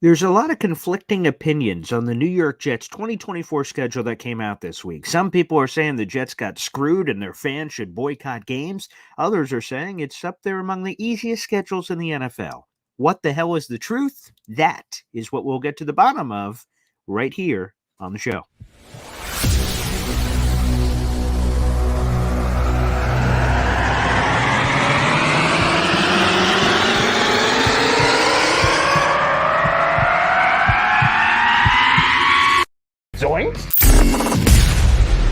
There's a lot of conflicting opinions on the New York Jets 2024 schedule that came out this week. Some people are saying the Jets got screwed and their fans should boycott games. Others are saying it's up there among the easiest schedules in the NFL. What the hell is the truth? That is what we'll get to the bottom of right here on the show.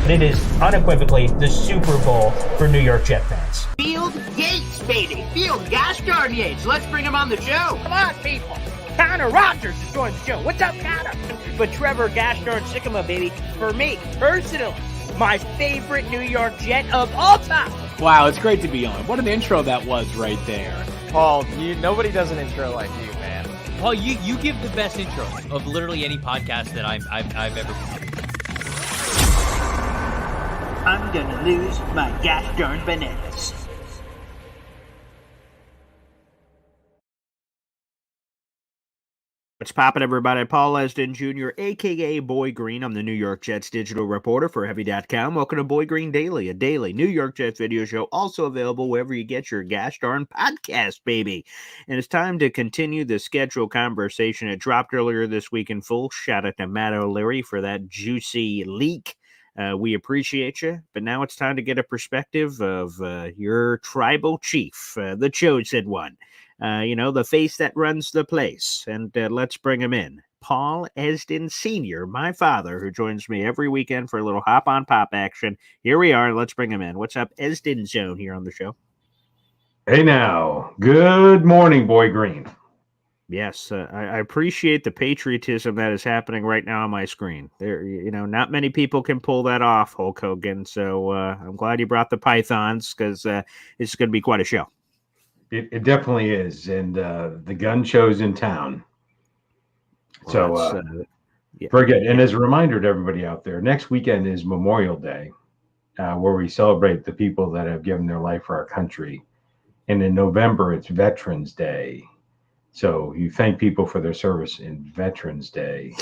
It is unequivocally the Super Bowl for New York Jet fans. Field Yates, baby. Field gosh darn Yates. Let's bring him on the show. Come on, people. Connor Rogers is joining the show. What's up, Connor? But Trevor gosh darn Sycamore, baby, for me, personally, my favorite New York Jet of all time. Wow, it's great to be on. What an intro that was right there. Paul, nobody does an intro like you, man. Paul, you give the best intro of literally any podcast that I've ever been. I'm gonna lose my gosh darn bananas. What's poppin', everybody? Paul Esden Jr., a.k.a. Boy Green. I'm the New York Jets digital reporter for Heavy.com. Welcome to Boy Green Daily, a daily New York Jets video show, also available wherever you get your gosh darn podcast, baby. And it's time to continue the schedule conversation. It dropped earlier this week in full. Shout out to Matt O'Leary for that juicy leak. We appreciate you, but now it's time to get a perspective of your tribal chief, the chosen one. The face that runs the place. And let's bring him in. Paul Esden Sr., my father, who joins me every weekend for a little hop-on-pop action. Here we are. Let's bring him in. What's up, Esden Zone, here on the show? Hey now. Good morning, Boy Green. Yes, I appreciate the patriotism that is happening right now on my screen. There, not many people can pull that off, Hulk Hogan. So I'm glad you brought the Pythons because it's going to be quite a show. It definitely is, and the gun show's in town. So very good. And as a reminder to everybody out there, next weekend is Memorial Day, where we celebrate the people that have given their life for our country. And in November, it's Veterans Day. So you thank people for their service in Veterans Day,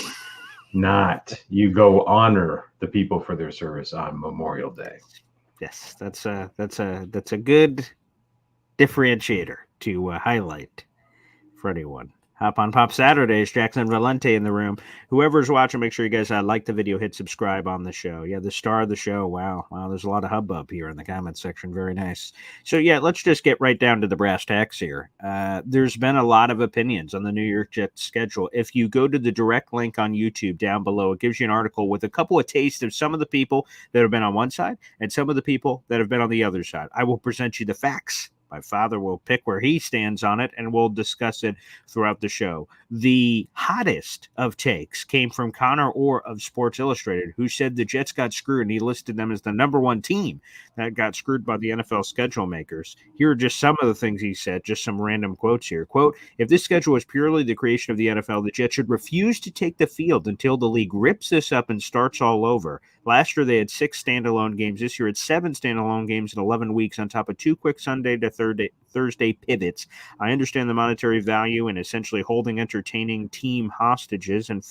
not you go honor the people for their service on Memorial Day. Yes, that's a good differentiator to highlight for anyone. Hop on Pop Saturdays, Jackson Valente in the room. Whoever's watching, make sure you guys like the video, hit subscribe on the show. Yeah, the star of the show. Wow, there's a lot of hubbub here in the comments section. Very nice. So yeah, let's just get right down to the brass tacks here. There's been a lot of opinions on the New York Jets schedule. If you go to the direct link on YouTube down below, it gives you an article with a couple of tastes of some of the people that have been on one side and some of the people that have been on the other side. I will present you the facts. My father will pick where he stands on it, and we'll discuss it throughout the show. The hottest of takes came from Connor Orr of Sports Illustrated, who said the Jets got screwed, and he listed them as the number one team that got screwed by the NFL schedule makers. Here are just some of the things he said, just some random quotes here. Quote, if this schedule was purely the creation of the NFL, the Jets should refuse to take the field until the league rips this up and starts all over. Last year, they had 6 standalone games. This year, it's 7 standalone games in 11 weeks on top of 2 quick Sunday to Thursday pivots. I understand the monetary value in essentially holding entertaining team hostages and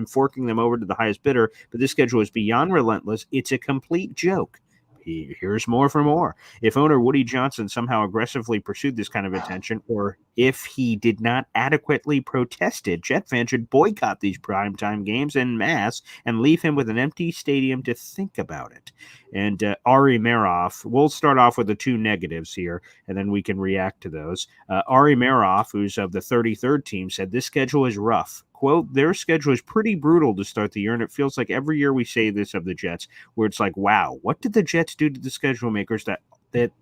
forking them over to the highest bidder, but this schedule is beyond relentless. It's a complete joke. Here's more for more. If owner Woody Johnson somehow aggressively pursued this kind of attention, or if he did not adequately protest it, Jet fans should boycott these primetime games en masse and leave him with an empty stadium to think about it. And Ari Meroff, we'll start off with the 2 negatives here, and then we can react to those. Ari Meroff, who's of the 33rd team, said this schedule is rough. Quote, their schedule is pretty brutal to start the year, and it feels like every year we say this of the Jets, where it's like, wow, what did the Jets do to the schedule makers that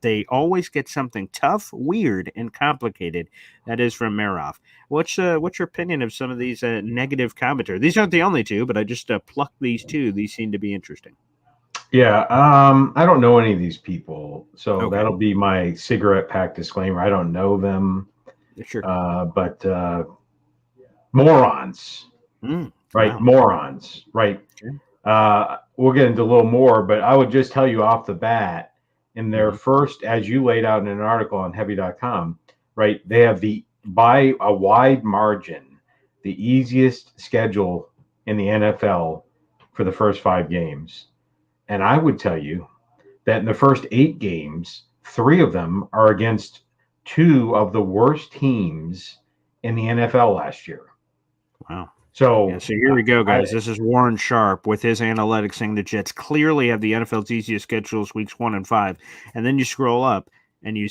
they always get something tough, weird, and complicated? That is from Meroff. What's your opinion of some of these negative commentary? These aren't the only 2, but I just plucked these 2. These seem to be interesting. Yeah, I don't know any of these people, so Okay. That'll be my cigarette pack disclaimer. I don't know them, Sure. but morons, right? Wow. Morons, right? Sure. We'll get into a little more, but I would just tell you off the bat, in their first, as you laid out in an article on Heavy.com, right? They have by a wide margin, the easiest schedule in the NFL for the first 5 games. And I would tell you that in the first 8 games, 3 of them are against 2 of the worst teams in the NFL last year. Wow. So, so here we go, guys. This is Warren Sharp with his analytics saying the Jets clearly have the NFL's easiest schedules weeks 1 and 5. And then you scroll up and you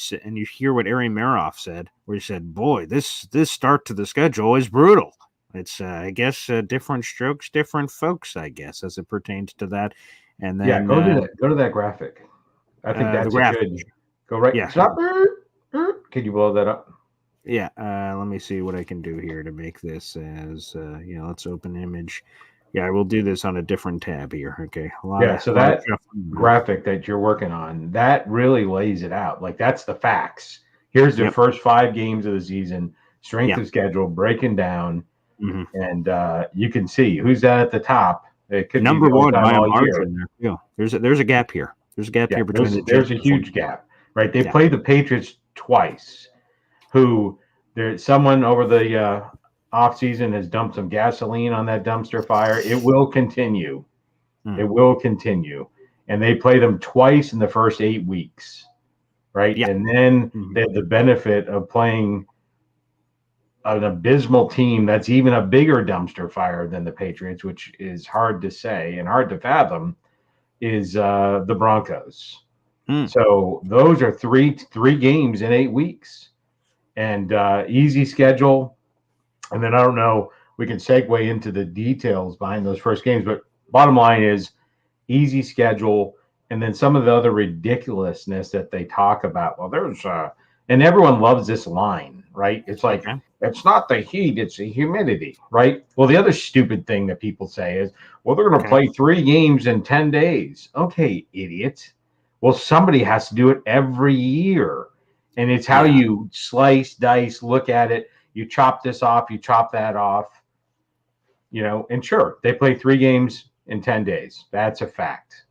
hear what Ari Meroff said, where he said, "Boy, this start to the schedule is brutal." It's I guess different strokes, different folks, I guess, as it pertains to that. And then go to that graphic. I think that's a good. Go right. Yeah. Stop. Can you blow that up? Yeah. Let me see what I can do here to make this as let's open image. Yeah, I will do this on a different tab here. Okay. So that graphic that you're working on, that really lays it out. Like, that's the facts. Here's the first 5 games of the season, strength of schedule, breaking down. Mm-hmm. And you can see who's that at the top. It could number be 1 by a margin there. Yeah. There's a gap here. There's a gap here between there's a huge gap, right? They played the Patriots twice, who there's someone over the offseason has dumped some gasoline on that dumpster fire. It will continue. It will continue. And they play them twice in the first 8 weeks, right? Yeah. And then they have the benefit of playing an abysmal team that's even a bigger dumpster fire than the Patriots, which is hard to say and hard to fathom, is the Broncos. So those are three games in 8 weeks, and easy schedule. And then I don't know, we can segue into the details behind those first games, but bottom line is easy schedule. And then some of the other ridiculousness that they talk about. Well, there's and everyone loves this line, right? It's like, it's not the heat, it's the humidity, right? Well, the other stupid thing that people say is, well, they're going to play 3 games in 10 days. Okay, idiot. Well, somebody has to do it every year. And it's how you slice, dice, look at it. You chop this off, you chop that off, and sure, they play 3 games in 10 days. That's a fact.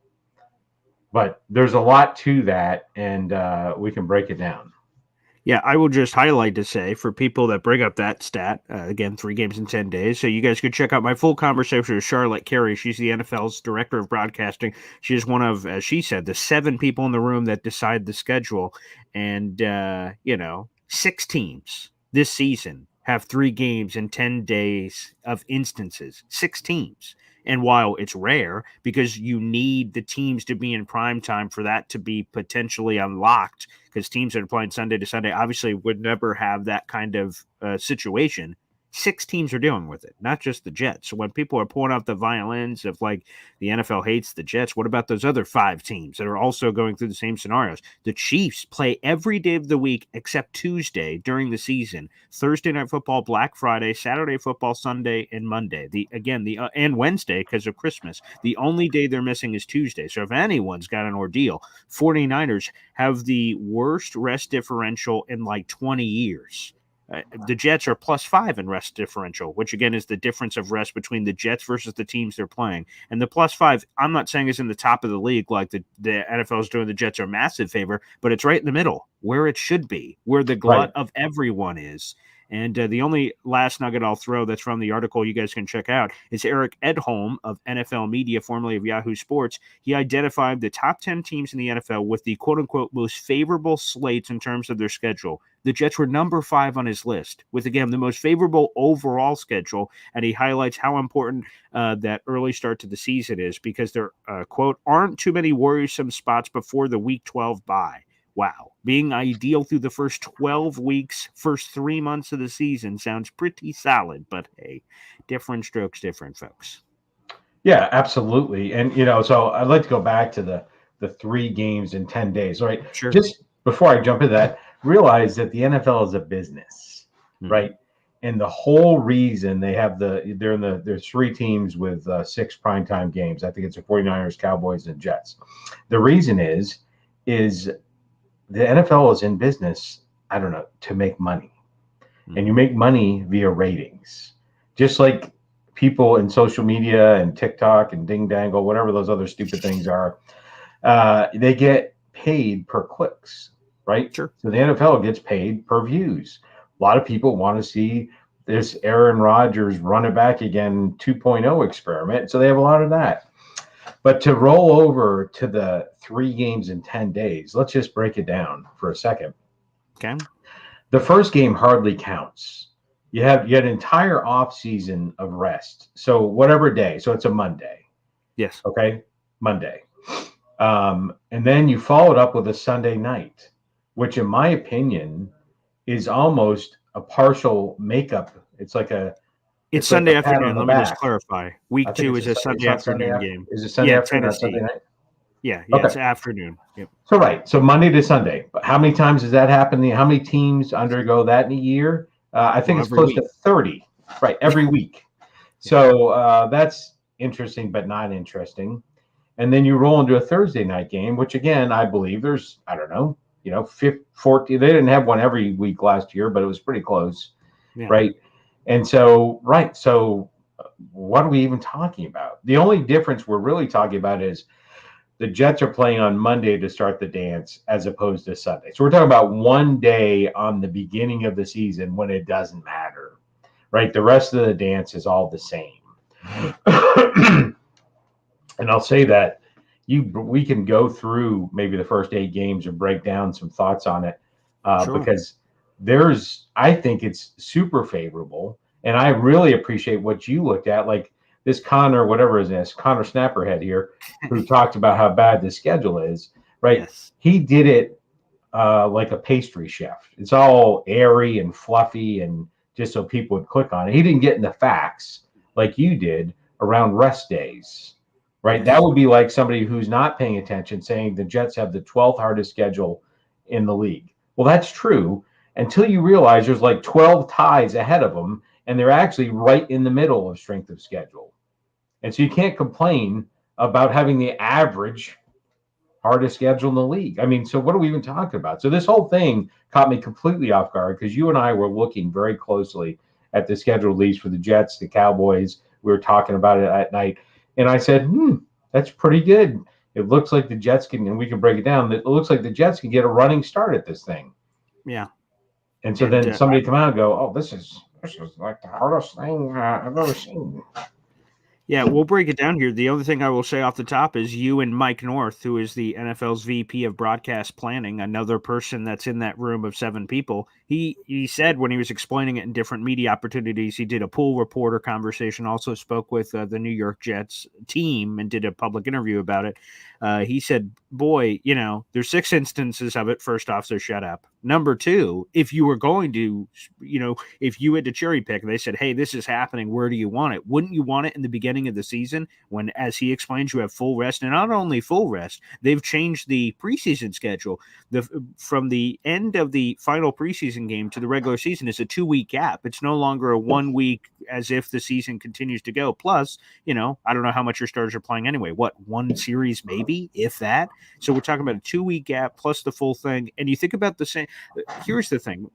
But there's a lot to that, and we can break it down. Yeah, I will just highlight to say for people that bring up that stat, again, 3 games in 10 days. So you guys could check out my full conversation with Charlotte Carey. She's the NFL's director of broadcasting. She is one of, as she said, the 7 people in the room that decide the schedule. And, 6 teams this season have 3 games in 10 days of instances. 6 teams. And while it's rare, because you need the teams to be in prime time for that to be potentially unlocked, because teams that are playing Sunday to Sunday obviously would never have that kind of situation. 6 teams are dealing with it, not just the Jets. So when people are pulling out the violins of like the NFL hates the Jets, what about those other 5 teams that are also going through the same scenarios? The Chiefs play every day of the week except Tuesday during the season. Thursday Night Football, Black Friday, Saturday Football, Sunday, and Monday. And Wednesday because of Christmas. The only day they're missing is Tuesday. So if anyone's got an ordeal, 49ers have the worst rest differential in like 20 years. The Jets are +5 in rest differential, which again is the difference of rest between the Jets versus the teams they're playing. And the +5, I'm not saying is in the top of the league like the NFL is doing. The Jets are a massive favor, but it's right in the middle where it should be, where the glut of everyone is. And the only last nugget I'll throw that's from the article you guys can check out is Eric Edholm of NFL Media, formerly of Yahoo Sports. He identified the top 10 teams in the NFL with the quote-unquote most favorable slates in terms of their schedule. The Jets were number 5 on his list with, again, the most favorable overall schedule. And he highlights how important that early start to the season is because there, quote, aren't too many worrisome spots before the Week 12 bye. Wow. Being ideal through the first 12 weeks, first 3 months of the season sounds pretty solid, but hey, different strokes, different folks. Yeah, absolutely. And, so I'd like to go back to the 3 games in 10 days, right? Sure. Just before I jump into that, realize that the NFL is a business, right? And the whole reason they have there's 3 teams with 6 primetime games. I think it's the 49ers, Cowboys, and Jets. The reason is the NFL is in business, I don't know, to make money. And you make money via ratings. Just like people in social media and TikTok and Ding Dangle, whatever those other stupid things are, they get paid per clicks, right? Sure. So the NFL gets paid per views. A lot of people want to see this Aaron Rodgers run it back again 2.0 experiment. So they have a lot of that. But to roll over to the 3 games in 10 days, let's just break it down for a second. Okay. The first game hardly counts. You had an entire off season of rest. So whatever day. So it's a Monday. Yes. Okay. Monday. And then you followed up with a Sunday night, which in my opinion is almost a partial makeup. It's like it's Sunday like afternoon. Let me just clarify. Week 2 is a Sunday afternoon game. Is it Sunday afternoon, not Sunday night? Yeah, okay. It's afternoon. Yep. So right. So Monday to Sunday. But how many times does that happen? How many teams undergo that in a year? I think it's close to 30. Right, every week. So that's interesting, but not interesting. And then you roll into a Thursday night game, which again, I believe there's, I don't know, 40. They didn't have one every week last year, but it was pretty close. Yeah. Right. And so, right. So what are we even talking about? The only difference we're really talking about is the Jets are playing on Monday to start the dance as opposed to Sunday. So we're talking about one day on the beginning of the season when it doesn't matter, right? The rest of the dance is all the same. And I'll say that we can go through maybe the first 8 games and break down some thoughts on it because I think it's super favorable. And I really appreciate what you looked at, like this Connor, whatever his name is, Connor Snapperhead here, who talked about how bad the schedule is, right? Yes. He did it like a pastry chef. It's all airy and fluffy and just so people would click on it. He didn't get in the facts like you did around rest days. Right. That would be like somebody who's not paying attention saying the Jets have the 12th hardest schedule in the league. Well, that's true until you realize there's like 12 ties ahead of them, and they're actually right in the middle of strength of schedule. And so you can't complain about having the average hardest schedule in the league. I mean, so what are we even talking about? So this whole thing caught me completely off guard because you and I were looking very closely at the schedule release for the Jets, the Cowboys. We were talking about it at night. And I said, that's pretty good. It looks like the Jets can, and we can break it down. It looks like the Jets can get a running start at this thing. Yeah. And so then somebody come out and go, oh, this is like the hardest thing I've ever seen. Yeah, we'll break it down here. The other thing I will say off the top is you and Mike North, who is the NFL's VP of broadcast planning, another person that's in that room of 7 people. He said when he was explaining it in different media opportunities, he did a pool reporter conversation, also spoke with the New York Jets team and did a public interview about it. He said, boy, there's 6 instances of it. First off, so shut up. Number 2, if you were going to, if you had to cherry pick, they said, hey, this is happening. Where do you want it? Wouldn't you want it in the beginning of the season when, as he explains, you have full rest? And not only full rest, they've changed the preseason schedule. From the end of the final preseason game to the regular season is a 2-week gap. It's no longer a 1 week as if the season continues to go. Plus, I don't know how much your starters are playing anyway. What, 1 series maybe, if that? So we're talking about a 2-week gap plus the full thing. And you think about the same. Here's the thing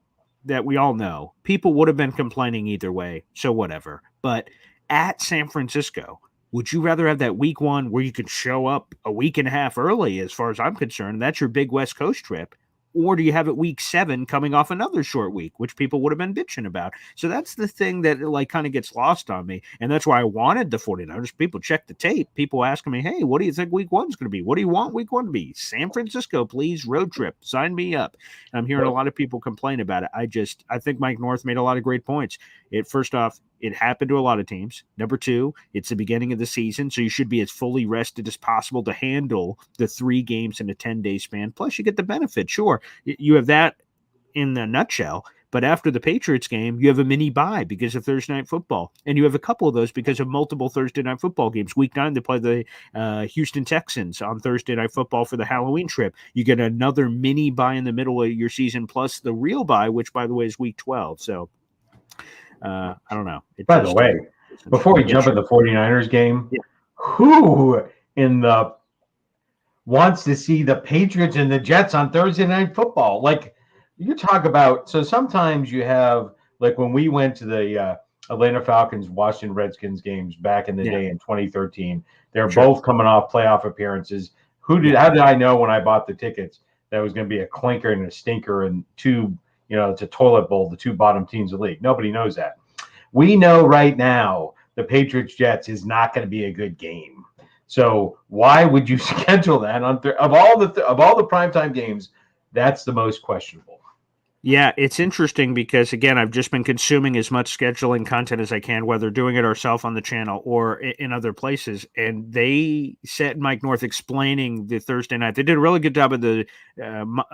that we all know. People would have been complaining either way. So whatever. But at San Francisco, would you rather have that week 1 where you can show up a week and a half early, as far as I'm concerned? That's your big West Coast trip. Or do you have it week 7 coming off another short week, which people would have been bitching about? So that's the thing that kind of gets lost on me. And that's why I wanted the 49ers. People check the tape. People asking me, hey, what do you think week 1's going to be? What do you want week 1 to be? San Francisco, please. Road trip. Sign me up. And I'm hearing a lot of people complain about it. I think Mike North made a lot of great points. First off, it happened to a lot of teams. Number 2, it's the beginning of the season, so you should be as fully rested as possible to handle the 3 games in a 10-day span. Plus, you get the benefit. Sure, you have that in the nutshell, but after the Patriots game, you have a mini bye because of Thursday Night Football, and you have a couple of those because of multiple Thursday Night Football games. Week 9, they play the Houston Texans on Thursday Night Football for the Halloween trip. You get another mini bye in the middle of your season, plus the real bye, which, by the way, is week 12. So, I don't know. By the way, before we jump in the 49ers game, who in the wants to see the Patriots and the Jets on Thursday Night Football? Like, you talk about, so sometimes you have, like when we went to the Atlanta Falcons, Washington Redskins games back in the day in 2013, they're both coming off playoff appearances. How did I know when I bought the tickets that was going to be a clinker and a stinker and 2, it's a toilet bowl, the 2 bottom teams of the league? Nobody knows that. We know right now the Patriots Jets is not going to be a good game. So why would you schedule that on of all the primetime games? That's the most questionable. Yeah, it's interesting because, again, I've just been consuming as much scheduling content as I can, whether doing it ourselves on the channel or in other places. And they said Mike North explaining the Thursday night. They did a really good job of the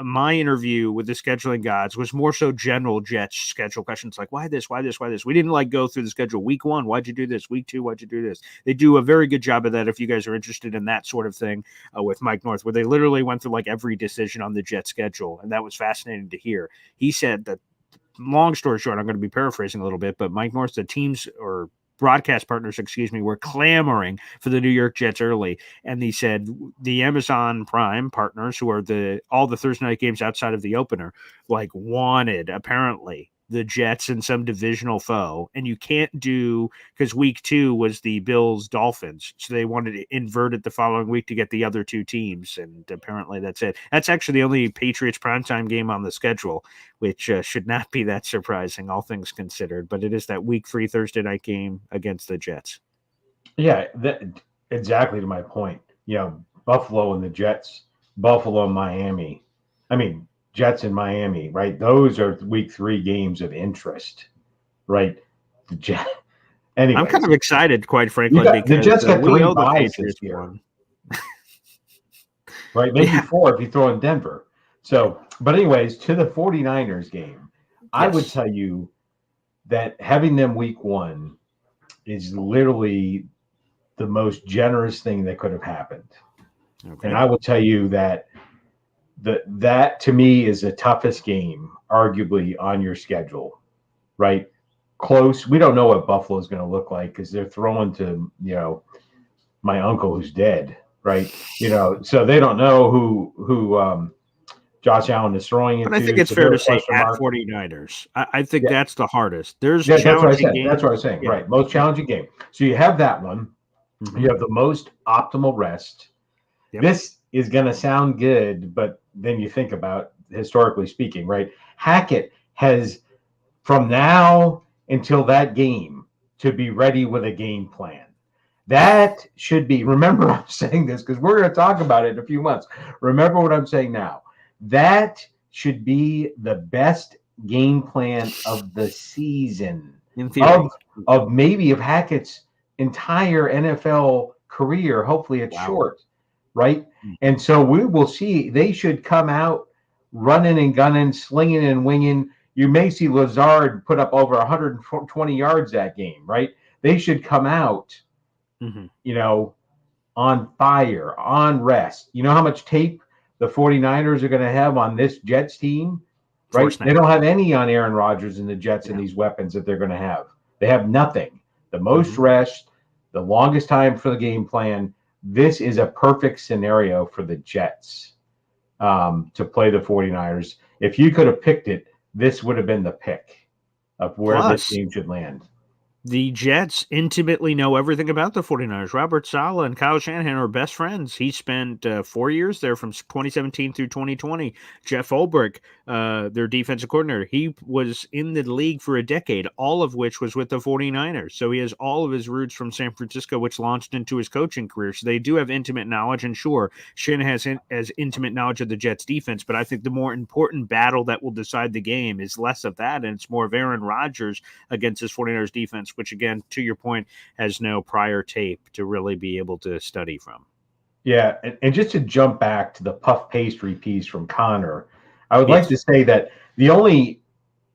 my interview with the scheduling gods was more so general Jets schedule questions like, why this, why this, why this? We didn't like go through the schedule. Week 1, why'd you do this? Week 2, why'd you do this? They do a very good job of that if you guys are interested in that sort of thing with Mike North, where they literally went through like every decision on the Jet schedule. And that was fascinating to hear. He said that, long story short, I'm going to be paraphrasing a little bit, but Mike North, the teams or broadcast partners, were clamoring for the New York Jets early. And he said the Amazon Prime partners, who are all the Thursday night games outside of the opener, like wanted apparently the Jets in some divisional foe. And you can't do, because week 2 was the Bills Dolphins. So they wanted to invert it the following week to get the other 2 teams. And apparently that's it. That's actually the only Patriots primetime game on the schedule, which should not be that surprising, all things considered. But it is that week 3 Thursday night game against the Jets. Yeah, exactly to my point. Buffalo and the Jets, Buffalo and Miami. I mean, Jets in Miami, right? Those are week 3 games of interest, right? The Jets. Anyway, I'm kind of excited, quite frankly, because the Jets got 3 buys this year, right? Maybe 4 if you throw in Denver. So, but anyways, to the 49ers game, I would tell you that having them week 1 is literally the most generous thing that could have happened. Okay. And I will tell you that that to me is the toughest game, arguably, on your schedule, right? Close. We don't know what Buffalo is going to look like because they're throwing to, my uncle who's dead, right? So they don't know who Josh Allen is throwing into. But I think it's fair to say at 49ers. I think that's the hardest. There's challenging games. That's what I was saying, right? Most challenging game. So you have that one. Mm-hmm. You have the most optimal rest. Yep. This is going to sound good, but then you think about, historically speaking, right? Hackett has, from now until that game, to be ready with a game plan. That should be, remember I'm saying this because we're going to talk about it in a few months. Remember what I'm saying now. That should be the best game plan of the season, of maybe of Hackett's entire NFL career. Hopefully it's short, right? And so we will see. They should come out running and gunning, slinging and winging. You may see Lazard put up over 120 yards that game, right? They should come out, on fire, on rest. You know how much tape the 49ers are going to have on this Jets team, right? They don't have any on Aaron Rodgers and the Jets and these weapons that they're going to have. They have nothing. The most rest, the longest time for the game plan. This is a perfect scenario for the Jets to play the 49ers. If you could have picked it, this would have been the pick of where this game should land. The Jets intimately know everything about the 49ers. Robert Saleh and Kyle Shanahan are best friends. He spent 4 years there from 2017 through 2020. Jeff Ulbrich, their defensive coordinator, he was in the league for a decade, all of which was with the 49ers. So he has all of his roots from San Francisco, which launched into his coaching career. So they do have intimate knowledge. And sure, Shanahan has intimate knowledge of the Jets defense, but I think the more important battle that will decide the game is less of that, and it's more of Aaron Rodgers against his 49ers defense, which, again, to your point, has no prior tape to really be able to study from. Yeah, and just to jump back to the puff pastry piece from Connor, I would like to say that the only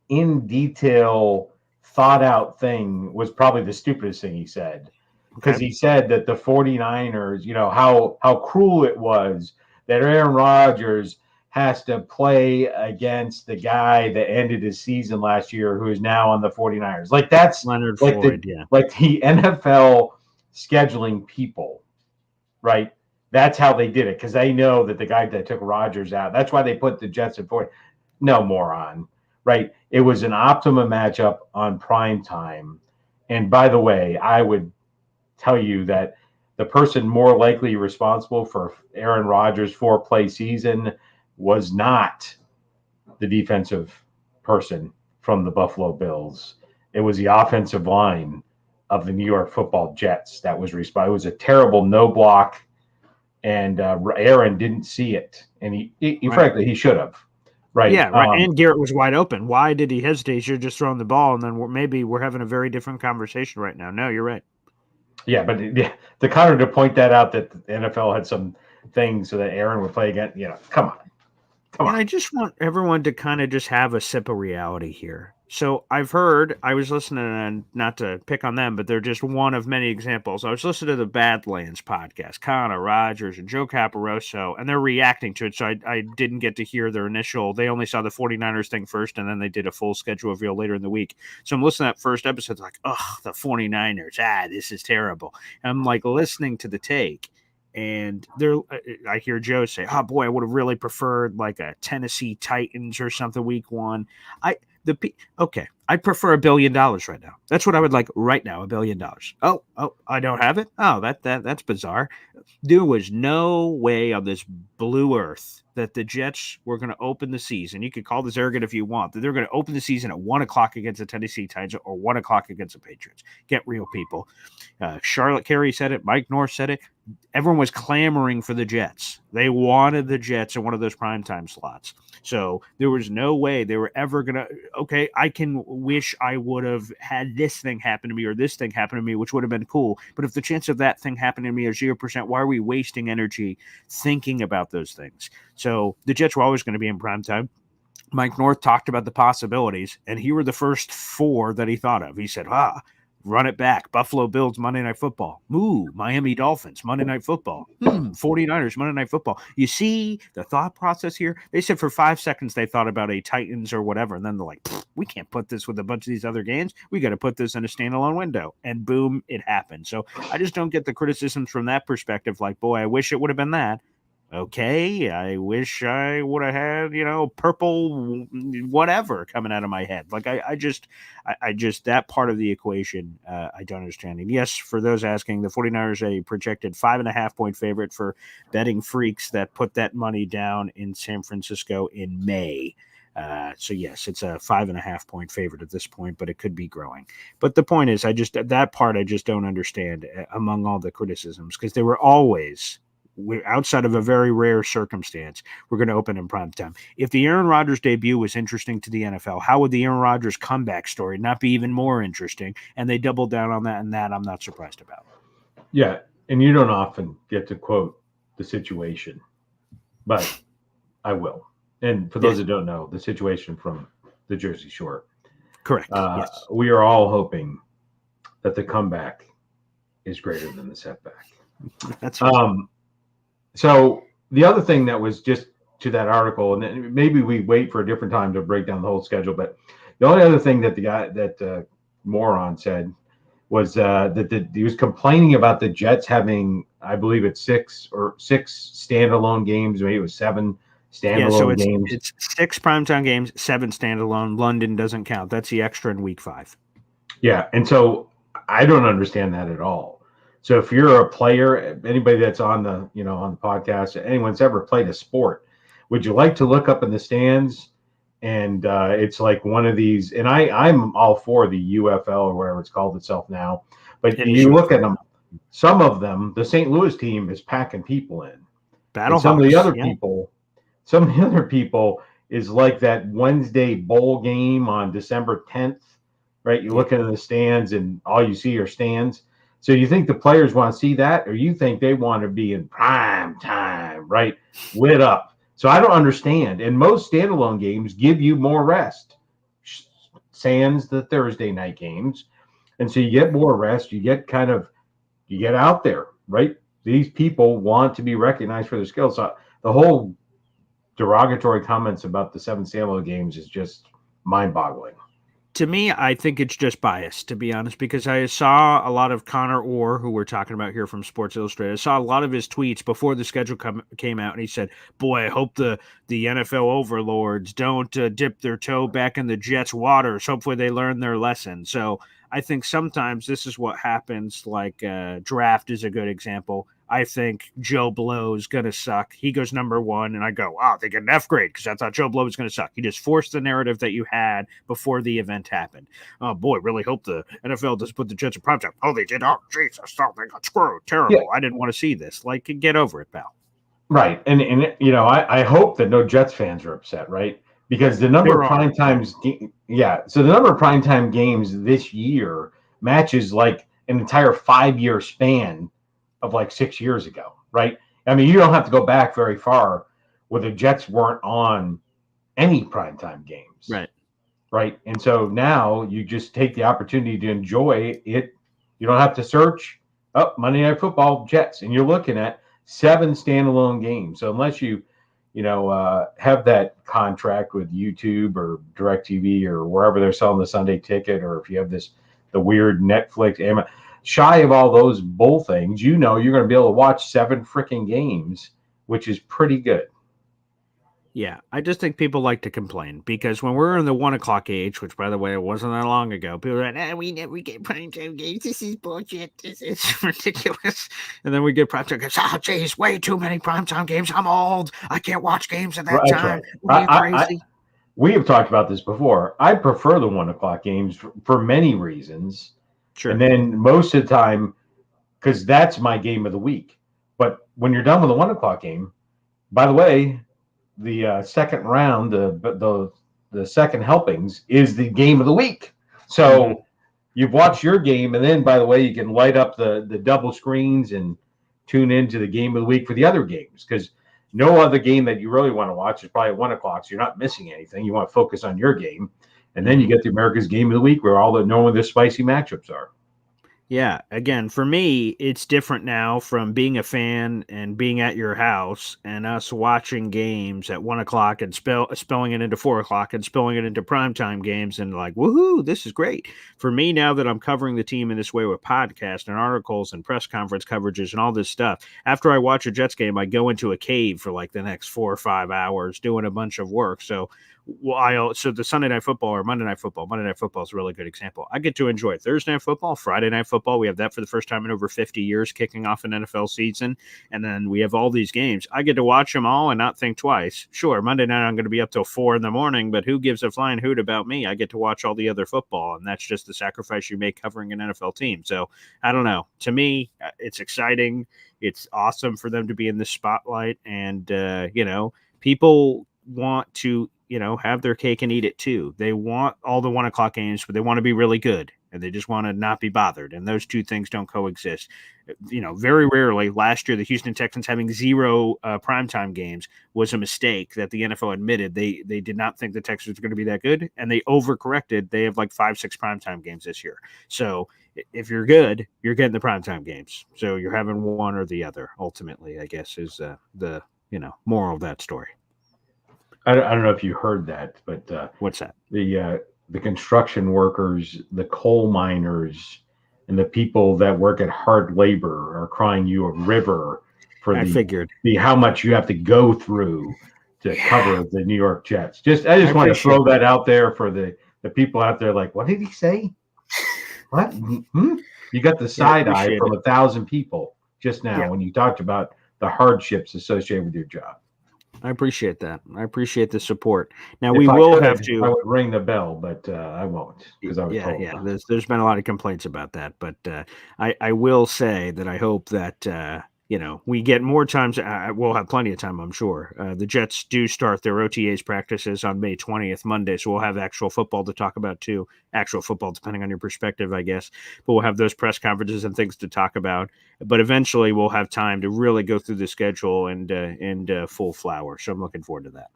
in detail thought out thing was probably the stupidest thing he said, because he said that the 49ers, how cruel it was that Aaron Rodgers has to play against the guy that ended his season last year, who is now on the 49ers. Like, that's Leonard like Floyd, like the NFL scheduling people, right? That's how they did it, because they know that the guy that took Rodgers out, that's why they put the Jets in 40. No, moron, right? It was an optimum matchup on prime time. And by the way, I would tell you that the person more likely responsible for Aaron Rodgers' 4-play season was not the defensive person from the Buffalo Bills. It was the offensive line of the New York Football Jets that was responsible. It was a terrible no block, and Aaron didn't see it, and he Right. frankly he should have. Right. Yeah, right. And Garrett was wide open. Why did he hesitate? He should have just thrown the ball, and then we're having a very different conversation right now. No, you're right. Yeah, but the Connor to point that out that the NFL had some things so that Aaron would play again. Come on. And I just want everyone to kind of just have a sip of reality here. So I was listening, and not to pick on them, but they're just one of many examples. I was listening to the Badlands podcast, Connor Rogers and Joe Caporoso, and they're reacting to it. So I didn't get to hear their initial. They only saw the 49ers thing first, and then they did a full schedule reveal later in the week. So I'm listening to that first episode, like, oh, the 49ers. This is terrible. And I'm like listening to the take. And I hear Joe say, "Oh boy, I would have really preferred like a Tennessee Titans or something week 1." I prefer $1 billion right now. That's what I would like right now, $1 billion. Oh, I don't have it. Oh, that's bizarre. There was no way on this blue earth that the Jets were going to open the season. You could call this arrogant if you want. That they're going to open the season at 1:00 against the Tennessee Titans or 1:00 against the Patriots. Get real, people. Charlotte Carey said it. Mike North said it. Everyone was clamoring for the Jets. They wanted the Jets in one of those primetime slots. So there was no way they were ever going to, okay, I can wish I would have had this thing happen to me or this thing happen to me, which would have been cool. But if the chance of that thing happening to me is 0%, why are we wasting energy thinking about those things? So the Jets were always going to be in primetime. Mike North talked about the possibilities, and here were the first 4 that he thought of. He said, run it back. Buffalo Bills, Monday Night Football. Ooh, Miami Dolphins, Monday Night Football. 49ers, Monday Night Football. You see the thought process here? They said for 5 seconds they thought about a Titans or whatever, and then they're like, we can't put this with a bunch of these other games. We got to put this in a standalone window. And boom, it happened. So I just don't get the criticisms from that perspective. Like, boy, I wish it would have been that. Okay, I wish I would have had, purple whatever coming out of my head. Like I just that part of the equation, I don't understand. And yes, for those asking, the 49ers are a projected 5.5-point favorite for betting freaks that put that money down in San Francisco in May. So yes, it's a 5.5-point favorite at this point, but it could be growing. But the point is, I just don't understand among all the criticisms, because they were always, outside of a very rare circumstance, we're going to open in prime time. If the Aaron Rodgers debut was interesting to the NFL, how would the Aaron Rodgers comeback story not be even more interesting? And they doubled down on that, and that I'm not surprised about. Yeah, and you don't often get to quote the situation, but I will. And for those that don't know, the situation from the Jersey Shore. Correct. Yes. We are all hoping that the comeback is greater than the setback. That's right. So the other thing that was just to that article, and then maybe we wait for a different time to break down the whole schedule, but the only other thing that the guy, that moron said, was that he was complaining about the Jets having, I believe it's six standalone games, maybe it was 7 standalone games. It's 6 primetime games, 7 standalone. London doesn't count. That's the extra in week 5. Yeah, and so I don't understand that at all. So if you're a player, anybody that's on the on the podcast, anyone's ever played a sport, would you like to look up in the stands and it's like one of these? And I'm all for the UFL or whatever it's called itself now, but you look at them. Some of them, the St. Louis team is packing people in. Some of the other people is like that Wednesday bowl game on December 10th, right? You look into the stands and all you see are stands. So you think the players want to see that, or you think they want to be in prime time, right? Lit up. So I don't understand. And most standalone games give you more rest, sans the Thursday night games. And so you get more rest. You get out there, right? These people want to be recognized for their skills. So the whole derogatory comments about the 7 standalone games is just mind-boggling. To me, I think it's just bias, to be honest, because I saw a lot of Connor Orr, who we're talking about here from Sports Illustrated. I saw a lot of his tweets before the schedule came out, and he said, boy, I hope the NFL overlords don't dip their toe back in the Jets' waters. Hopefully they learn their lesson. So I think sometimes this is what happens, like draft is a good example. I think Joe Blow's going to suck. He goes number 1, and I go, wow, they get an F grade because I thought Joe Blow was going to suck. He just forced the narrative that you had before the event happened. Oh, boy, really hope the NFL does put the Jets in primetime. Oh, they did. Oh, Jesus, oh, they got screwed. Terrible. Yeah. I didn't want to see this. Like, get over it, pal. Right. And you know, I hope that no Jets fans are upset, right? Because the number of primetime so the number of primetime games this year matches like an entire 5-year span of like 6 years ago, right? I mean, you don't have to go back very far where the Jets weren't on any primetime games. Right. And so now you just take the opportunity to enjoy it. You don't have to search up Monday Night Football Jets, and you're looking at 7 standalone games. So unless you have that contract with YouTube or DirecTV or wherever they're selling the Sunday ticket, or if you have the weird Netflix, shy of all those bull things, you're going to be able to watch 7 freaking games, which is pretty good. Yeah, I just think people like to complain because when we're in the 1 o'clock age, which by the way, it wasn't that long ago, people are like, we never get primetime games. This is bullshit. This is ridiculous. And then we get primetime games. Oh, geez, way too many primetime games. I'm old. I can't watch games at that time. Right. Are you crazy? We have talked about this before. I prefer the 1 o'clock games for many reasons. Sure. And then most of the time, because that's my game of the week. But when you're done with the 1 o'clock game, by the way, the second round, the second helpings is the game of the week. So you've watched your game, and then, by the way, you can light up the double screens and tune into the game of the week for the other games, because no other game that you really want to watch is probably at 1 o'clock, so you're not missing anything. You want to focus on your game, and then you get the America's Game of the Week where knowing the spicy matchups are. Yeah, again, for me, it's different now from being a fan and being at your house and us watching games at 1 o'clock and spilling it into 4 o'clock and spilling it into primetime games and like, woohoo, this is great. For me, now that I'm covering the team in this way with podcasts and articles and press conference coverages and all this stuff, after I watch a Jets game, I go into a cave for like the next 4 or 5 hours doing a bunch of work. So the Sunday Night Football or Monday Night Football is a really good example. I get to enjoy Thursday Night Football, Friday Night Football. We have that for the first time in over 50 years, kicking off an NFL season. And then we have all these games. I get to watch them all and not think twice. Sure, Monday night I'm going to be up till 4 a.m, but who gives a flying hoot about me? I get to watch all the other football, and that's just the sacrifice you make covering an NFL team. So I don't know. To me, it's exciting. It's awesome for them to be in the spotlight. And, people want to have their cake and eat it too. They want all the 1 o'clock games, but they want to be really good, and they just want to not be bothered. And those two things don't coexist. Very rarely last year, the Houston Texans having 0 primetime games was a mistake that the NFL admitted. They did not think the Texans were going to be that good, and they overcorrected. They have like 5-6 primetime games this year. So if you're good, you're getting the primetime games. So you're having one or the other, ultimately, I guess, is the moral of that story. I don't know if you heard that, but what's that? The construction workers, the coal miners, and the people that work at hard labor are crying you a river for how much you have to go through to cover the New York Jets. I just want to throw that out there for the people out there like, what did he say? What? You got the side eye from 1,000 people just now when you talked about the hardships associated with your job. I appreciate that. I appreciate the support. Now we will have to. I would ring the bell, but I won't because I was told. Yeah. There's been a lot of complaints about that, but I will say that I hope that we get more times. We'll have plenty of time, I'm sure. The Jets do start their OTAs practices on May 20th, Monday, so we'll have actual football to talk about too. Actual football, depending on your perspective, I guess. But we'll have those press conferences and things to talk about. But eventually, we'll have time to really go through the schedule and full flower. So I'm looking forward to that.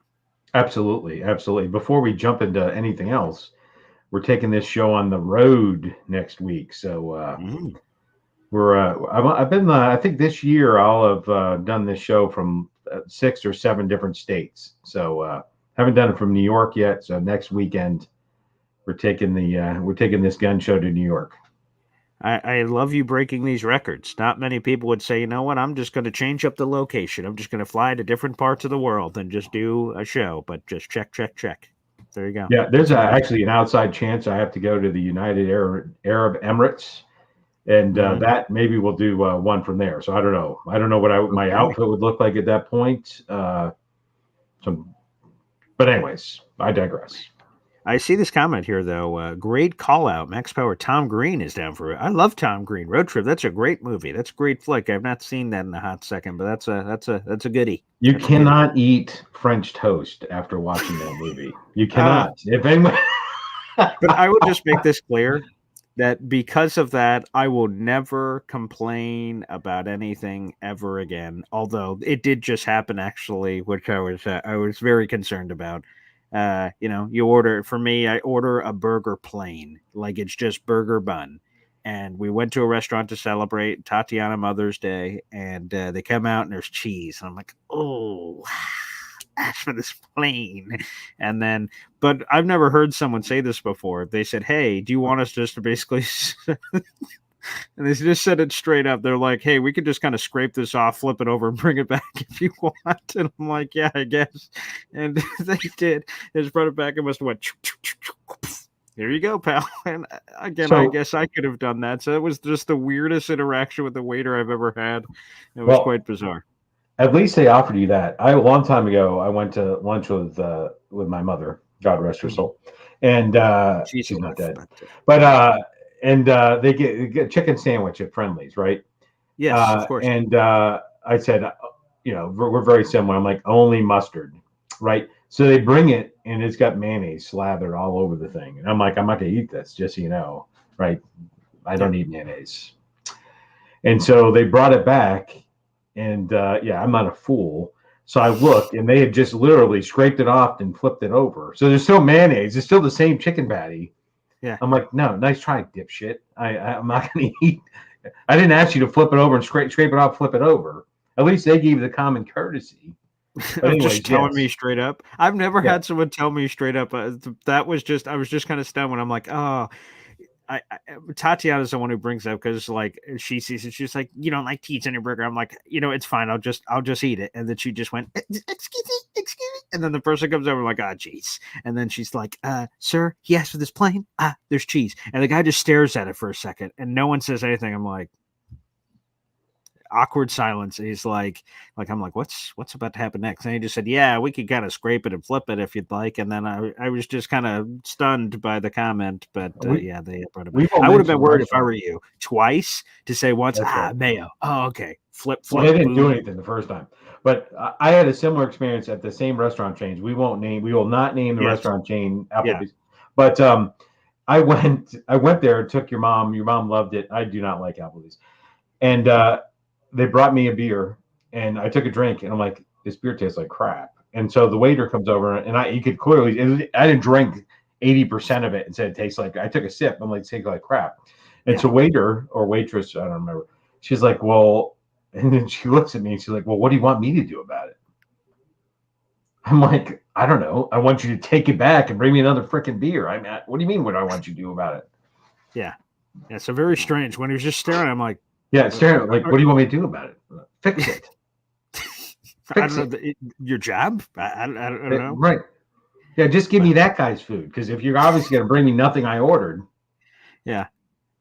Absolutely. Before we jump into anything else, we're taking this show on the road next week. So I've been. I think this year I'll have done this show from 6 or 7 different states. So haven't done it from New York yet. So next weekend we're taking this gun show to New York. I love you breaking these records. Not many people would say, you know what, I'm just going to change up the location. I'm just going to fly to different parts of the world and just do a show, but just check. There you go. Yeah, there's actually an outside chance I have to go to the United Arab Emirates And that maybe we'll do one from there. So I don't know. I don't know what my outfit would look like at that point. But anyways, I digress. I see this comment here though. Great call out, Max Power. Tom Green is down for it. I love Tom Green. Road Trip. That's a great movie. That's a great flick. I've not seen that in a hot second, but that's a goodie. You cannot eat French toast after watching that movie. You cannot. If anyone, but I will just make this clear that because of that, I will never complain about anything ever again. Although it did just happen, actually, which I was very concerned about. You order, for me, I order a burger plain, like it's just burger bun. And we went to a restaurant to celebrate Tatiana Mother's Day, and they come out and there's cheese. And I'm like, oh, ask for this plain. And then, but I've never heard someone say this before. They said, hey, do you want us just to basically, and they just said it straight up. They're like, hey, we could just kind of scrape this off, flip it over, and bring it back if you want. And I'm like, yeah, I guess. And they did. They just brought it back and must have went, here you go, pal. And again, I guess I could have done that. So it was just the weirdest interaction with the waiter I've ever had. It was quite bizarre. At least they offered you that. A long time ago, I went to lunch with my mother, God rest her soul, and she's not dead. But they get chicken sandwich at Friendly's, right? Yes, of course. And I said, we're very similar. I'm like, only mustard, right? So they bring it, and it's got mayonnaise slathered all over the thing. And I'm like, I'm not going to eat this, just so you know, right? I don't eat mayonnaise. And so they brought it back. And I'm not a fool. So I looked, and they had just literally scraped it off and flipped it over. So there's still mayonnaise. It's still the same chicken patty. Yeah. I'm like, no, nice try, dipshit. I'm not going to eat. I didn't ask you to flip it over and scrape it off, flip it over. At least they gave you the common courtesi. Just telling me straight up. I've never had someone tell me straight up. I was just kind of stunned when I'm like, oh. Tatiana's the one who brings up because like she sees it, she's like, you don't like cheese on your burger. I'm like, it's fine. I'll just eat it. And then she just went, excuse me. And then the person comes over like, geez. And then she's like, sir, he asked for this plain. There's cheese. And the guy just stares at it for a second and no one says anything. I'm like, awkward silence. He's like I'm like, what's about to happen next? And he just said, yeah, we could kind of scrape it and flip it if you'd like. And then I was just kind of stunned by the comment, but they brought it back. I would have been worried if I were you. Twice to say once, mayo. Oh, okay. Flip. Well, they didn't do anything the first time. But I had a similar experience at the same restaurant chains. We will not name the restaurant chain Applebee's. But I went there, took your mom. Your mom loved it. I do not like Applebee's. And they brought me a beer, and I took a drink, and I'm like, this beer tastes like crap. And so the waiter comes over, and you could clearly, I didn't drink 80% of it and said it tastes like, I took a sip. I'm like, it tastes like crap. And so waiter or waitress, I don't remember. She's like, well, and then she looks at me and she's like, well, what do you want me to do about it? I'm like, I don't know. I want you to take it back and bring me another freaking beer. What do you mean? What do I want you to do about it? Yeah. So very strange. When he was just staring, I'm like, staring like, what do you want me to do about it? Fix it. I don't know. Your job? I don't know. Right. Yeah, just give me that guy's food. Because if you're obviously going to bring me nothing I ordered. Yeah.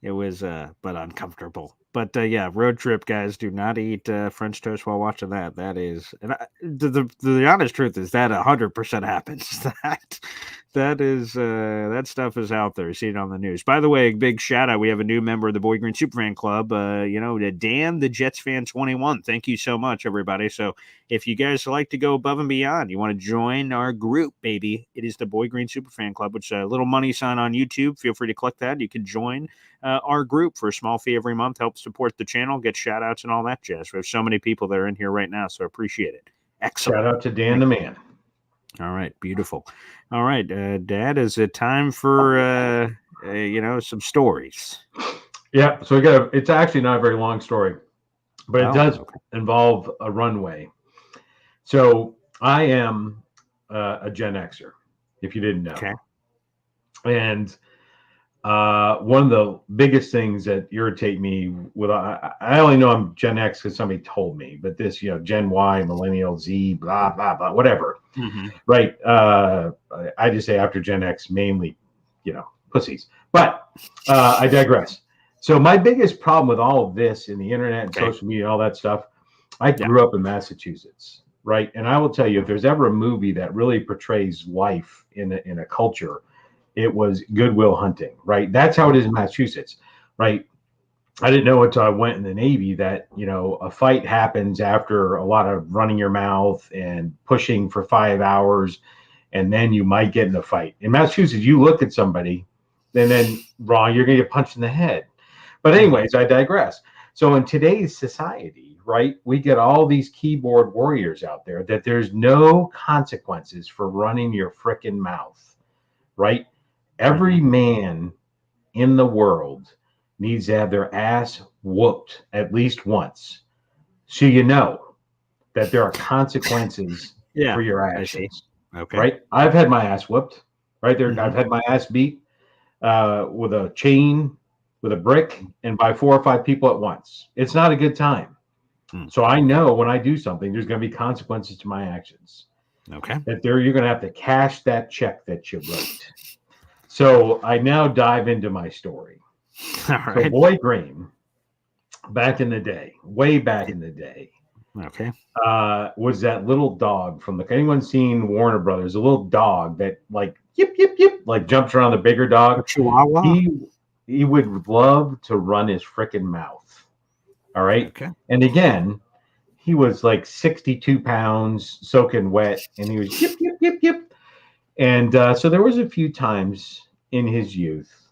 It was, but uncomfortable. But road trip, guys, do not eat French toast while watching that. That is, and the honest truth is that 100% happens. That stuff is out there. You see it on the news. By the way, big shout out. We have a new member of the Boy Green Superfan Club. Dan, the Jets fan 21. Thank you so much, everybody. So if you guys like to go above and beyond, you want to join our group, baby, it is the Boy Green Superfan Club, which is a little money sign on YouTube. Feel free to click that. You can join our group for a small fee every month. Help support the channel, get shout outs and all that jazz. We have so many people that are in here right now, so I appreciate it. Excellent. Shout out to Dan the man. All right, beautiful. All right, Dad, is it time for some stories? Yeah, so it's actually not a very long story, but it does involve a runway. So I am a Gen Xer, if you didn't know. Okay. And one of the biggest things that irritate me I only know I'm Gen X because somebody told me, but this, Gen Y, Millennial, Z, blah, blah, blah, whatever. Mm-hmm. Right. I just say after Gen X, mainly, pussies. But I digress. So my biggest problem with all of this in the internet and social media and all that stuff, I grew up in Massachusetts, right? And I will tell you, if there's ever a movie that really portrays life in a culture, it was Good Will Hunting, right? That's how it is in Massachusetts, right? I didn't know until I went in the Navy that, a fight happens after a lot of running your mouth and pushing for 5 hours, and then you might get in a fight. In Massachusetts, you look at somebody, and then wrong, you're going to get punched in the head. But anyways, I digress. So in today's society, right, we get all these keyboard warriors out there that there's no consequences for running your frickin' mouth, right? Every man in the world needs to have their ass whooped at least once, so you know that there are consequences for your actions. Right? I've had my ass whooped right there. I've had my ass beat with a chain, with a brick, and by 4 or 5 people at once. It's not a good time. So I know when I do something, there's going to be consequences to my actions. That you're going to have to cash that check that you wrote. So I now dive into my story. So Boy Green, back in the day, way back in the day, was that little dog from anyone seen Warner Brothers? A little dog that like yip yip yip, like jumps around the bigger dog. Chihuahua. He would love to run his frickin' mouth. All right. And again, he was like 62 pounds, soaking wet, and he was yip yip yip yip. And so there was a few times in his youth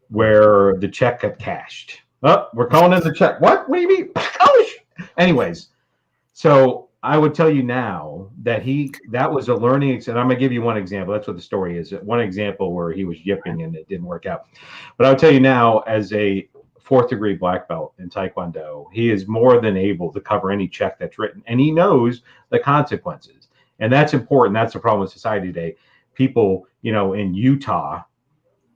where the check got cashed. Oh, we're calling in the check. What? What do you mean? Oh, anyways, so I would tell you now that that was a learning. And I'm going to give you one example. That's what the story is. One example where he was yipping and it didn't work out. But I would tell you now, as a 4th degree black belt in Taekwondo, he is more than able to cover any check that's written. And he knows the consequences. And that's important. That's the problem with society today. People, in Utah,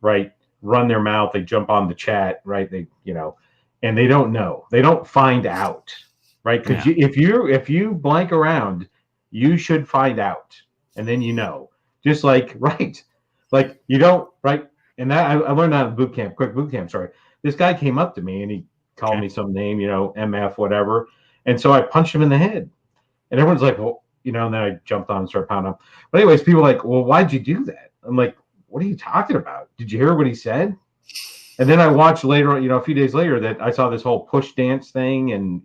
right, run their mouth, they jump on the chat, right? And they don't know. They don't find out, right? Because if you blank around, you should find out, and then just like like you don't, right? And that I learned that in quick boot camp. Sorry, this guy came up to me and he called me some name, MF, whatever, and so I punched him in the head, and everyone's like, well, and then I jumped on and started pounding him. But anyways, people are like, well, why'd you do that? I'm like, what are you talking about? Did you hear what he said? And then I watched later, a few days later, that I saw this whole push dance thing. And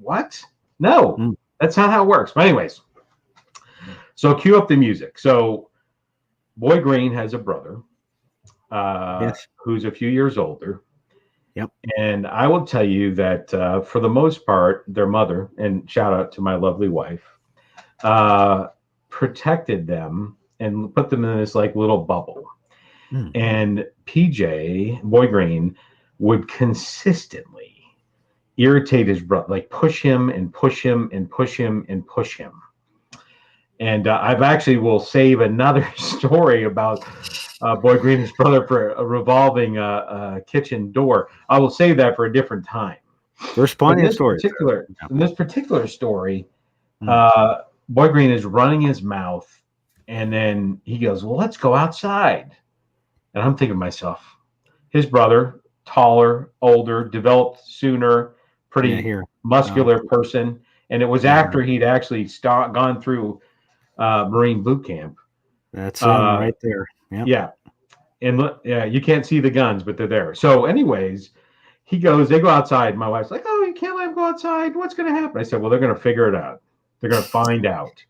what? No, that's not how it works. But anyways, so cue up the music. So Boy Green has a brother who's a few years older. And I will tell you that for the most part, their mother, and shout out to my lovely wife, protected them and put them in this like little bubble. And PJ, Boy Green, would consistently irritate his brother, like push him and push him and push him and push him. And I've actually will save another story about Boy Green and his brother for a revolving kitchen door. I will save that for a different time. There's plenty of stories. In this particular story, Boy Green is running his mouth, and then he goes, well, let's go outside. And I'm thinking to myself, his brother, taller, older, developed sooner, pretty muscular person. And it was after he'd actually gone through Marine boot camp. That's right there. Yeah. And you can't see the guns, but they're there. So anyways, they go outside. My wife's like, oh, you can't let him go outside. What's going to happen? I said, well, they're going to figure it out. They're going to find out.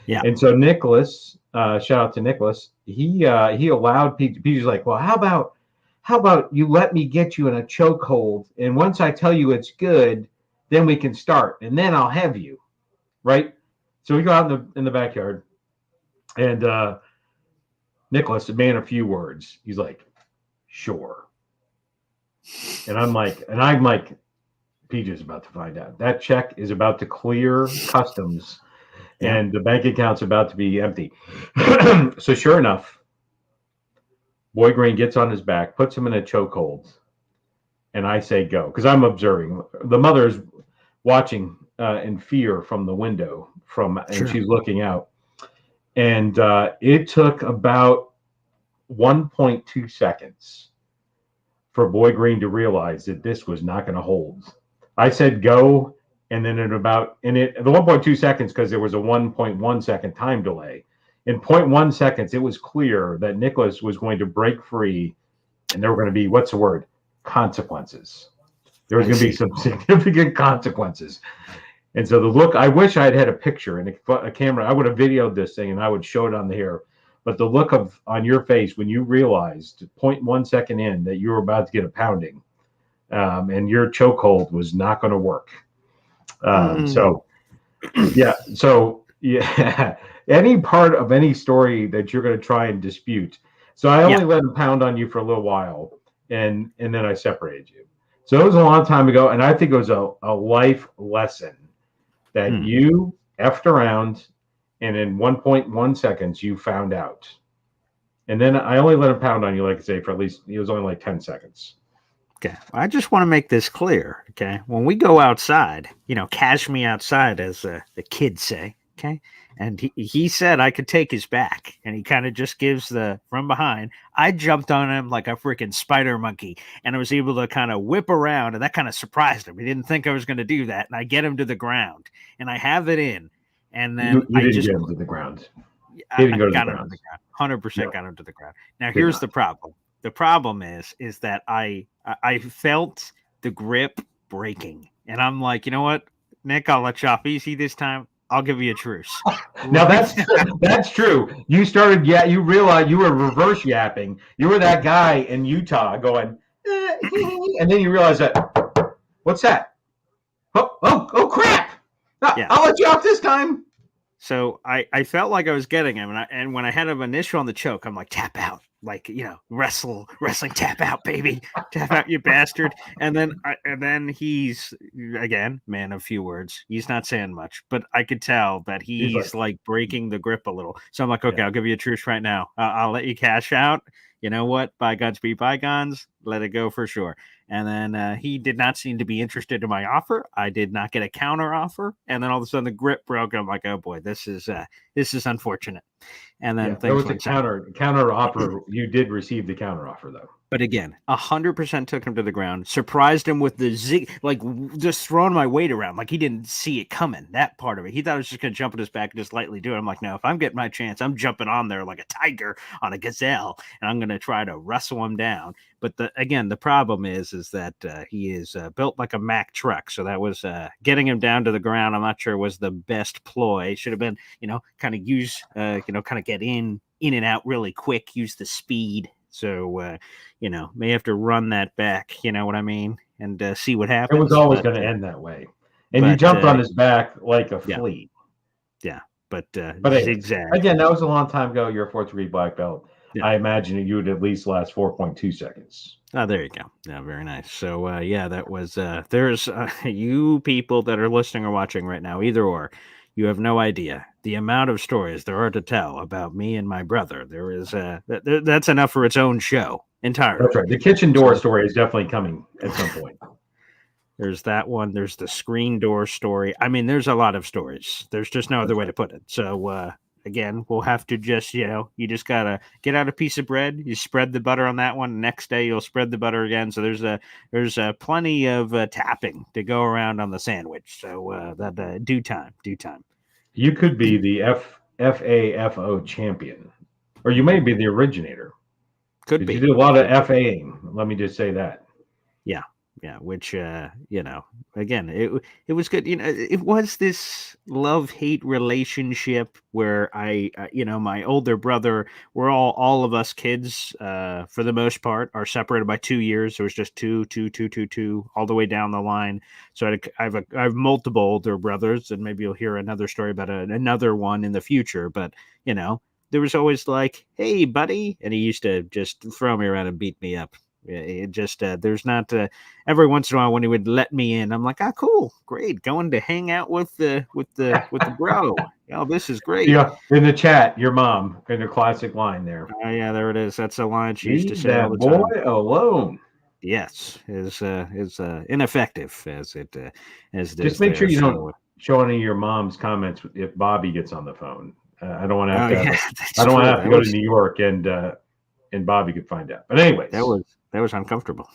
Yeah. And so Nicholas, shout out to Nicholas, he allowed Peter's like, well, how about you let me get you in a chokehold, and once I tell you it's good, then we can start, and then I'll have you, right? So we go out in the backyard, and Nicholas, a man of few words, he's like, sure. And I'm like, PJ's about to find out. That check is about to clear customs. And the bank account's about to be empty. So sure enough, Boy Green gets on his back, puts him in a chokehold, and I say go, because I'm observing. The mother's watching in fear from the window, and she's looking out. And it took about 1.2 seconds for Boy Green to realize that this was not going to hold. I said go, and then the 1.2 seconds, because there was a 1.1 second time delay. In 0.1 seconds, it was clear that Nicholas was going to break free, and there were going to be, what's the word? Consequences. There was going to be some significant consequences. And so the look, I wish I had a picture and a camera. I would have videoed this thing and I would show it on the air. But the look on your face when you realized 0.1 second in that you were about to get a pounding, and your chokehold was not going to work. So any part of any story that you're going to try and dispute. So I only let him pound on you for a little while, and then I separated you. So it was a long time ago, and I think it was a life lesson that you effed around, and in 1.1 seconds you found out. And then I only let him pound on you, like I say, for at least, it was only like 10 seconds. Okay. I just want to make this clear. Okay. When we go outside, cash me outside, as the kids say. Okay. And he said I could take his back, and he kind of just gives from behind. I jumped on him like a freaking spider monkey, and I was able to kind of whip around, and that kind of surprised him. He didn't think I was going to do that. And I get him to the ground, and I have it in. And then you didn't get him to the ground. He didn't go to the ground. 100% got him to the ground. Now, here's the problem. The problem is that I felt the grip breaking, and I'm like, you know what, Nick, I'll let you off easy this time. I'll give you a truce. Now that's true. You started, you realized you were reverse yapping. You were that guy in Utah going, and then you realize that, what's that? Oh crap! I'll let you off this time. So I felt like I was getting him, and when I had him initial on the choke, I'm like, tap out, like, wrestling, tap out, baby, tap out, you bastard. And then he's, again, man of few words. He's not saying much, but I could tell that he's like breaking the grip a little. So I'm like, okay, I'll give you a truce right now. I'll let you cash out. You know what? Bygones be bygones. Let it go for sure. And then he did not seem to be interested in my offer. I did not get a counter offer. And then all of a sudden the grip broke. And I'm like, oh boy, this is unfortunate. And then there was a counter offer. You did receive the counter offer though. But again, 100% took him to the ground, surprised him with the zig, like just throwing my weight around, like he didn't see it coming. That part of it, he thought I was just going to jump on his back and just lightly do it. I'm like, no, if I'm getting my chance, I'm jumping on there like a tiger on a gazelle, and I'm going to try to wrestle him down. But the problem is that he is built like a Mack truck, so that was getting him down to the ground. I'm not sure was the best ploy. Should have been, kind of use, kind of get in and out really quick, use the speed. So, may have to run that back, you know what I mean? And see what happens. It was always going to end that way. And you jumped on his back like a flea. Yeah. But zigzag. Again, that was a long time ago. You're a 4th degree black belt. Yeah. I imagine you would at least last 4.2 seconds. Oh, there you go. Yeah, very nice. So, that was, there's you people that are listening or watching right now, either or. You have no idea the amount of stories there are to tell about me and my brother. There is that's enough for its own show entirely. That's right. The kitchen door story is definitely coming at some point. There's that one. There's the screen door story. I mean, there's a lot of stories. There's just no other way to put it. So again, we'll have to just, you just gotta get out a piece of bread. You spread the butter on that one. Next day, you'll spread the butter again. So there's plenty of tapping to go around on the sandwich. So that due time. You could be the FAFO champion, or you may be the originator. Could be. You did a lot of FAing. Let me just say that. Yeah, which again, it was good. It was this love-hate relationship where I my older brother, we're all of us kids for the most part are separated by 2 years. There was just two all the way down the line. So I have multiple older brothers, and maybe you'll hear another story about another one in the future. But there was always like, hey buddy, and he used to just throw me around and beat me up. It just there's not every once in a while when he would let me in, I'm like, cool, great, going to hang out with the bro. This is great. Yeah, in the chat, your mom in the classic line there. Oh yeah, there it is. That's a line she used to say that all the boy time. Alone. Yes, is ineffective as it as just make sure you don't show any of your mom's comments if Bobby gets on the phone. I don't want to have to. I don't want to have to go to New York and Bobby could find out. But anyways, That was uncomfortable.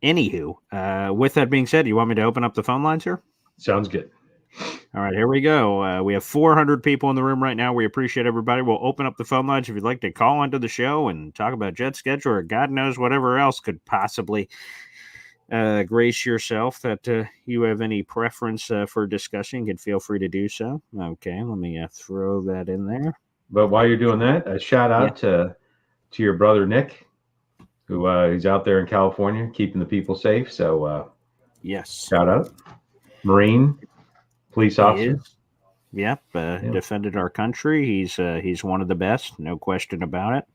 Anywho, with that being said, you want me to open up the phone lines here? Sounds good. All right, here we go. We have 400 people in the room right now. We appreciate everybody. We'll open up the phone lines if you'd like to call into the show and talk about jet schedule or God knows whatever else could possibly grace yourself that you have any preference for discussing. You can feel free to do so. Okay, let me throw that in there. But while you're doing that, a shout out to your brother Nick, who is out there in California keeping the people safe. So yes, shout out, Marine, police officer. Yep, defended our country. He's one of the best, no question about it.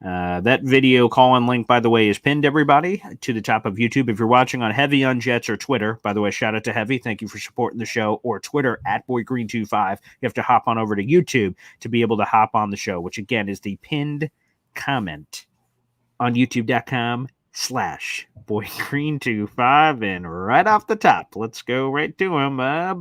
That video call-in link, by the way, is pinned, everybody, to the top of YouTube. If you're watching on Heavy on Jets or Twitter, by the way, shout out to Heavy. Thank you for supporting the show. Or Twitter, @BoyGreen25. You have to hop on over to YouTube to be able to hop on the show, which, again, is the pinned comment on youtube.com/BoyGreen25. And right off the top, let's go right to him.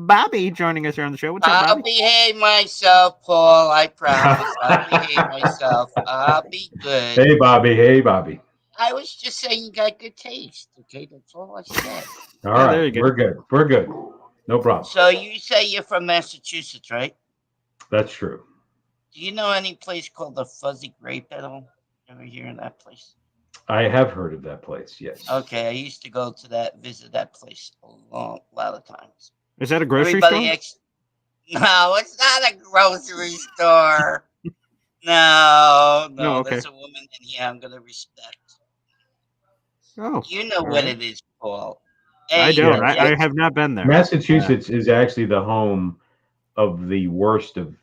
Bobby joining us here on the show. What's up, Bobby? I'll behave myself, Paul. I promise. I'll behave myself. I'll be good. Hey, Bobby. Hey, Bobby. I was just saying you got good taste. Okay, that's all I said. All right, there you go. We're good. We're good. No problem. So you say you're from Massachusetts, right? That's true. Do you know any place called the Fuzzy Grape at all? Ever hear of that place? I have heard of that place, yes. Okay, I used to go to visit that place a lot of times. Is that a grocery store? No, it's not a grocery store. No, okay. There's a woman in here I'm going to respect. Oh, you know what it is, Paul. Hey, I don't. I have not been there. Massachusetts is actually the home of the worst of,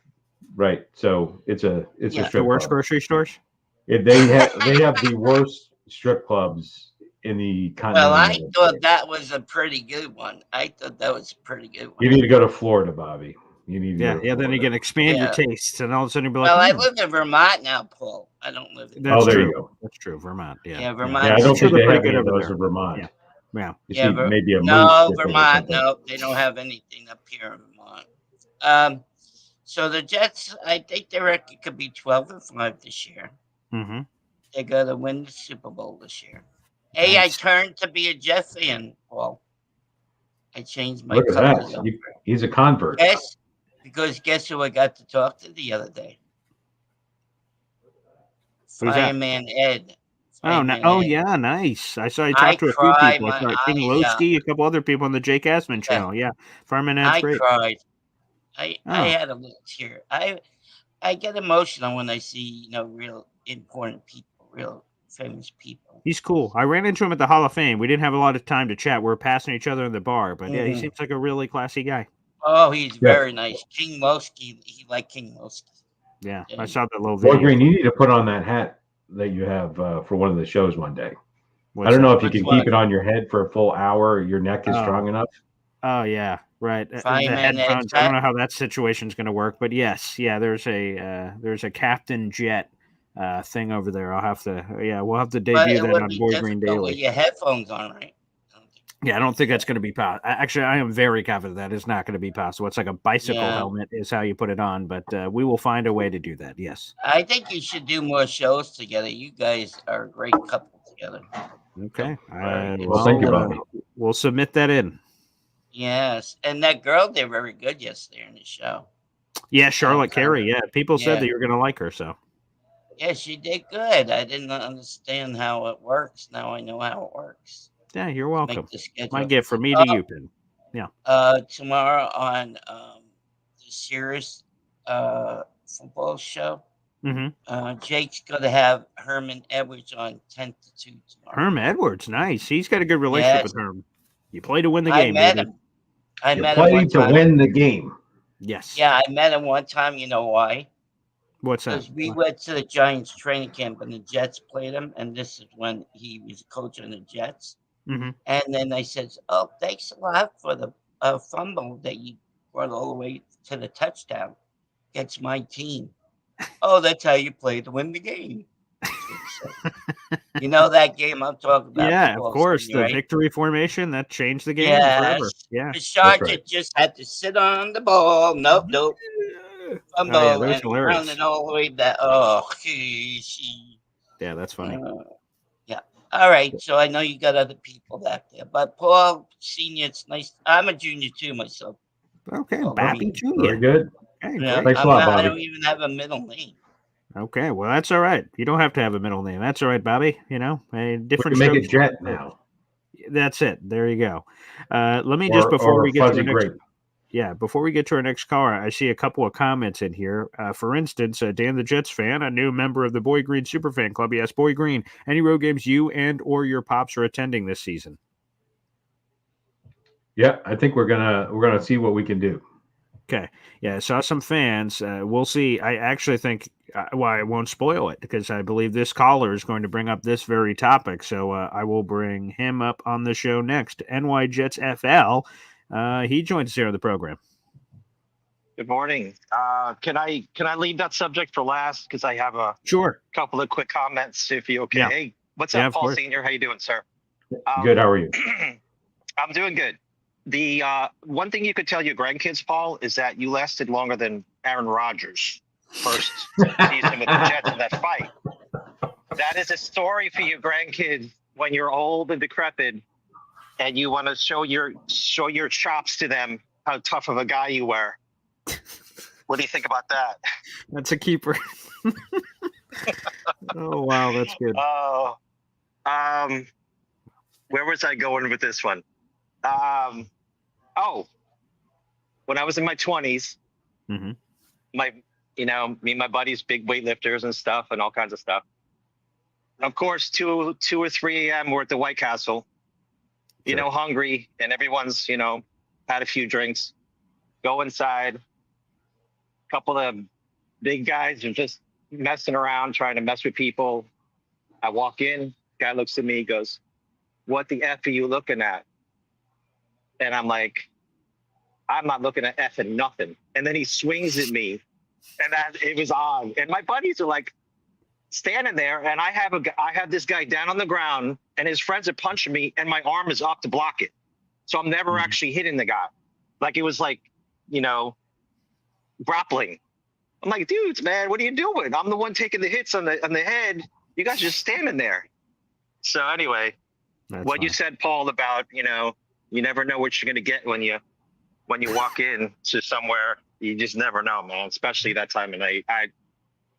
right? So it's a strip the worst club. Grocery stores. They have the worst strip clubs in the continent. Well, I thought that was a pretty good one. You need to go to Florida, Bobby. You need to go to Florida. Then you can expand your tastes, and all of a sudden you'll be like, well, I live in Vermont now, Paul. I don't live in That's there true. you go. That's true. Vermont, Yeah, Vermont. Yeah, I don't think they have any of those in Vermont. Yeah. Maybe a no, Vermont. No, they don't have anything up here in Vermont. So the Jets, I think their record could be 12-5 this year. Mm-hmm. They're going to win the Super Bowl this year. Hey, I turned to be a Jet fan, Paul. I changed my colors. He's a convert. Yes, because guess who I got to talk to the other day? Fireman Ed. Yeah, nice. I saw you talk to a few people. King Lowski, a couple other people on the Jake Asman channel. Yeah, Fireman Ed's great. I cried. I had a little tear. I get emotional when I see real important people, real famous people. He's cool. I ran into him at the Hall of Fame. We didn't have a lot of time to chat. We were passing each other in the bar, but yeah, he seems like a really classy guy. Oh, he's very nice. King Lowski, he liked King Lowski. Yeah, I saw that little video. Boy Green, you need to put on that hat that you have for one of the shows one day. I don't know if you can keep it on your head for a full hour. Your neck is strong enough. Oh yeah, right. The headphones. I don't know how that situation's going to work, but yes, there's a Captain Jet thing over there. I'll have to. Yeah, we'll have to debut that on Boy Green Daily. With your headphones on, right? Yeah, I don't think that's going to be possible. Actually, I am very confident that is not going to be possible. It's like a bicycle helmet is how you put it on, but we will find a way to do that. Yes. I think you should do more shows together. You guys are a great couple together. Okay. Well, thank you, Bobby. We'll submit that in. Yes, and that girl did very good yesterday in the show. Yeah, Charlotte Carey. Yeah, people said that you're going to like her. So. Yeah, she did good. I didn't understand how it works. Now I know how it works. Yeah, you're welcome. My gift from me to you, Pin. Yeah. Tomorrow on the Sirius football show, Jake's going to have Herman Edwards on 10 to 2 tomorrow. Herm Edwards, nice. He's got a good relationship with Herm. You play to win the game. I met him. I met him to win the game. Yes. Yeah, I met him one time. You know why? What's that? Because we went to the Giants training camp and the Jets played him, and this is when he was coaching the Jets. Mm-hmm. And then I said, "Oh, thanks a lot for the fumble that you brought all the way to the touchdown. It's my team." Oh, that's how you play to win the game. You know that game I'm talking about? Yeah, of course. The victory formation that changed the game forever. Yeah. The Sergeant just had to sit on the ball. Nope. Fumble and run it all the way back. Oh, yeah, that's funny. Yeah. All right, so I know you got other people back there, but Paul Senior, it's nice. I'm a junior too myself. Okay, So, Bobby Jr. Very good. Okay, yeah, great. Thanks a lot, I Bobby. don't even have a middle name. Okay, well, that's all right. You don't have to have a middle name. That's all right, Bobby. You know, a We different can make it strokes. Jet now, That's it. There you go. Let me just or Fuzzy Grape. before we get to our next caller, I see a couple of comments in here. For instance, Dan the Jets fan, a new member of the Boy Green Superfan Club. He asked, Boy Green, any road games you and or your pops are attending this season? Yeah, I think we're gonna see what we can do. Okay. Yeah, I saw some fans. We'll see. I actually think, I won't spoil it because I believe this caller is going to bring up this very topic. So I will bring him up on the show next. NY Jets FL. He joins us here on the program. Good morning. Can I leave that subject for last because I have a Sure. couple of quick comments if you okay. Yeah. Hey, what's Yeah, up, of Paul course. Senior? How you doing, sir? Good. How are you? I'm doing good. The one thing you could tell your grandkids, Paul, is that you lasted longer than Aaron Rodgers' first season with the Jets in that fight. That is a story for your grandkids when you're old and decrepit, and you want to show your chops to them how tough of a guy you were. What do you think about that? That's a keeper. Oh, wow. That's good. Oh, where was I going with this one? When I was in my 20s, Mm-hmm. me and my buddies, big weightlifters and stuff, and all kinds of stuff. Of course, 2 or 3 a.m. we're at the White Castle, Sure. hungry, and everyone's, had a few drinks. Go inside. A couple of big guys are just messing around, trying to mess with people. I walk in, guy looks at me, goes, "What the F are you looking at?" And I'm like, "I'm not looking at F and nothing." And then he swings at me, and it was on. And my buddies are like standing there, and I have this guy down on the ground, and his friends are punching me, and my arm is up to block it. So I'm never actually hitting the guy. Like it was like, grappling. I'm like, dudes, man, what are you doing? I'm the one taking the hits on the head. You guys are just standing there. So anyway, That's what you fine. said, Paul, about you never know what you're gonna get when you walk in to somewhere. You just never know, man. Especially that time of night.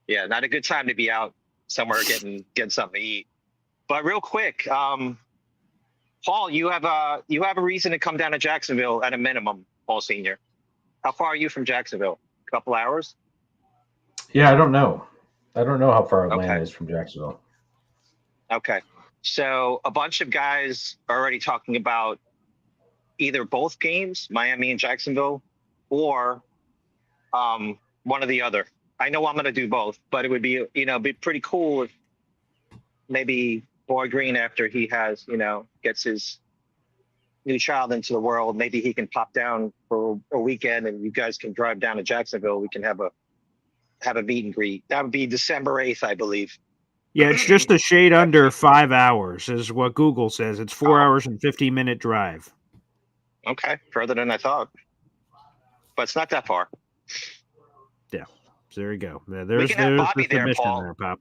Not a good time to be out somewhere getting something to eat. But real quick, Paul, you have a reason to come down to Jacksonville at a minimum, Paul Senior. How far are you from Jacksonville? A couple hours? Yeah, I don't know. I don't know how far Atlanta Okay. is from Jacksonville. Okay. So a bunch of guys are already talking about either both games, Miami and Jacksonville, or one or the other. I know I'm going to do both, but it would be, be pretty cool if maybe Boy Green, after he has, gets his new child into the world, maybe he can pop down for a weekend and you guys can drive down to Jacksonville. We can have a meet and greet. That would be December 8th, I believe. Yeah, it's just a shade under 5 hours, is what Google says. It's 4 hours and 15-minute drive. Okay, further than I thought, but it's not that far. Yeah, so there you go. We There's can have the Bobby there, submission Paul. there, Pop.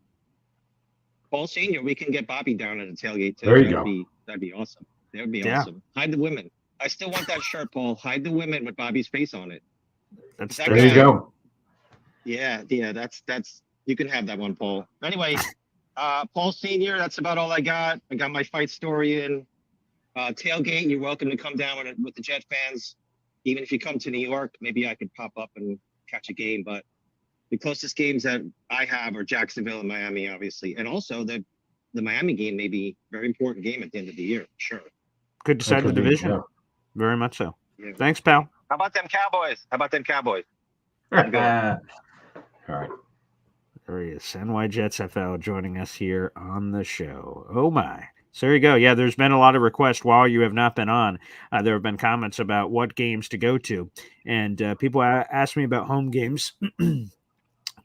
Paul Senior, we can get Bobby down at the tailgate too. There you go. That'd be awesome. That would be Yeah. awesome. Hide the women. I still want that shirt, Paul. Hide the women with Bobby's face on it. That's That There you guy- go. Yeah. That's you can have that one, Paul. Anyway, Paul Senior, that's about all I got. I got my fight story in. Tailgate, you're welcome to come down with the Jet fans. Even if you come to New York, maybe I could pop up and catch a game. But the closest games that I have are Jacksonville and Miami, obviously, and also the Miami game may be a very important game at the end of the year. Sure. Could decide the That could be, division. yeah. Very much so. Yeah. Thanks, pal. How about them Cowboys? All right. There he is. NY Jets FL joining us here on the show. Oh, my. So there you go. Yeah, there's been a lot of requests while you have not been on. There have been comments about what games to go to. And people ask me about home games.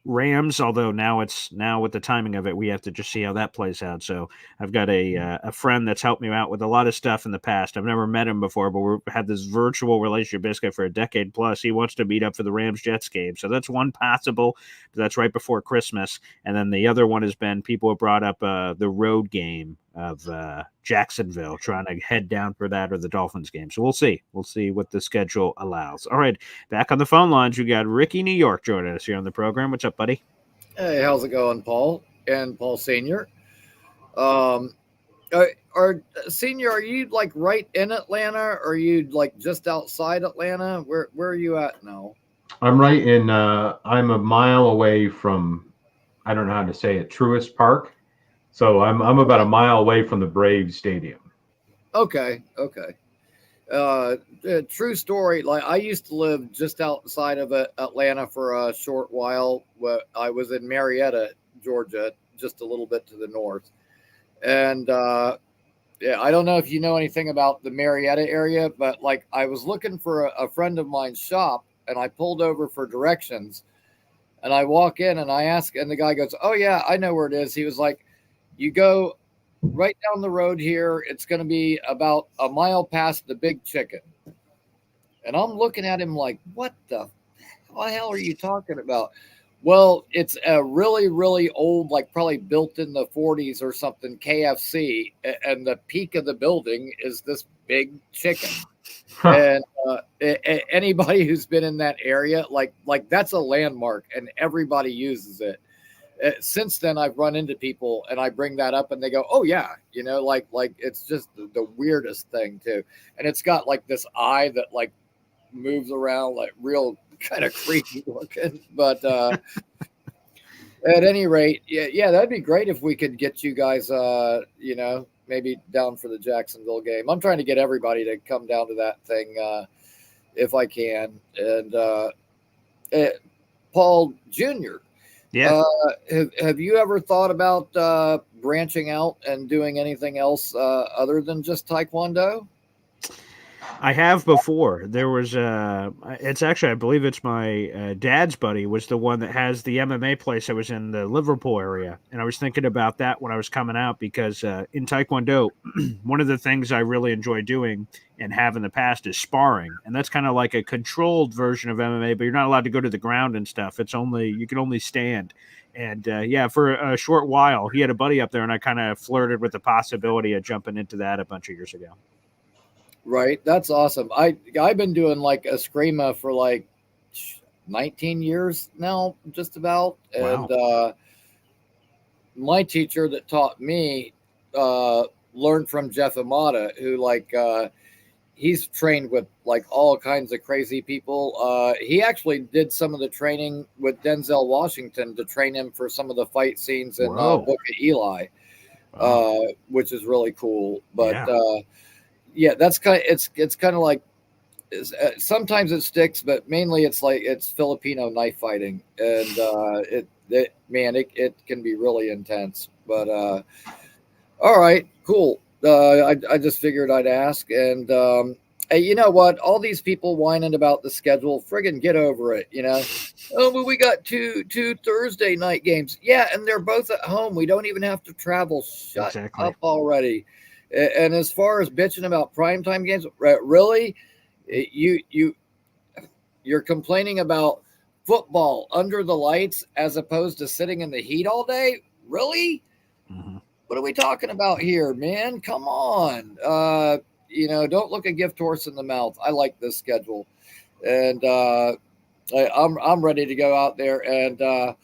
Rams, although now with the timing of it, we have to just see how that plays out. So I've got a friend that's helped me out with a lot of stuff in the past. I've never met him before, but we've had this virtual relationship basically for a decade plus. He wants to meet up for the Rams-Jets game. So that's one possible. That's right before Christmas. And then the other one has been people have brought up the road game of Jacksonville, trying to head down for that or the Dolphins game. So we'll see. We'll see what the schedule allows. All right, back on the phone lines, we got Ricky New York joining us here on the program. What's up, buddy? Hey, how's it going, Paul and Paul Senior? Senior, are you like right in Atlanta, or are you like just outside Atlanta? Where are you at now? I'm right in. I'm a mile away from. I don't know how to say it. Truist Park. So I'm about a mile away from the Braves Stadium. Okay. True story. Like I used to live just outside of Atlanta for a short while. I was in Marietta, Georgia, just a little bit to the north. And yeah, I don't know if you know anything about the Marietta area, but like I was looking for a friend of mine's shop, and I pulled over for directions. And I walk in and I ask, and the guy goes, "Oh yeah, I know where it is." He was like, "You go right down the road here. It's going to be about a mile past the Big Chicken." And I'm looking at him like, what the hell are you talking about? Well, it's a really, really old, like probably built in the 40s or something, KFC. And the peak of the building is this Big Chicken. And anybody who's been in that area, like that's a landmark and everybody uses it. Since then, I've run into people and I bring that up and they go, "Oh yeah," like it's just the weirdest thing too. And it's got like this eye that like moves around, like real kind of creepy looking. But at any rate, yeah, that'd be great if we could get you guys, maybe down for the Jacksonville game. I'm trying to get everybody to come down to that thing if I can. And Paul Jr. Yeah. Have you ever thought about branching out and doing anything else other than just Taekwondo? I have before. There was it's actually, I believe it's my dad's buddy was the one that has the MMA place that was in the Liverpool area. And I was thinking about that when I was coming out because in Taekwondo, one of the things I really enjoy doing and have in the past is sparring. And that's kind of like a controlled version of MMA, but you're not allowed to go to the ground and stuff. You can only stand. And for a short while, he had a buddy up there and I kind of flirted with the possibility of jumping into that a bunch of years ago. Right. That's awesome. I've been doing like Eskrima for like 19 years now, just about. Wow. And my teacher that taught me learned from Jeff Amata, who he's trained with like all kinds of crazy people. He actually did some of the training with Denzel Washington to train him for some of the fight scenes in Book of Eli, which is really cool. But that's it's kind of like sometimes it sticks, but mainly it's Filipino knife fighting, and it can be really intense. But all right, cool. I just figured I'd ask, and hey, you know what? All these people whining about the schedule, friggin' get over it. Oh, well, we got two Thursday night games. Yeah, and they're both at home. We don't even have to travel. Shut up already. And as far as bitching about primetime games, really, you're complaining about football under the lights as opposed to sitting in the heat all day? Really? Mm-hmm. What are we talking about here, man? Come on. Don't look a gift horse in the mouth. I like this schedule. And I'm ready to go out there. And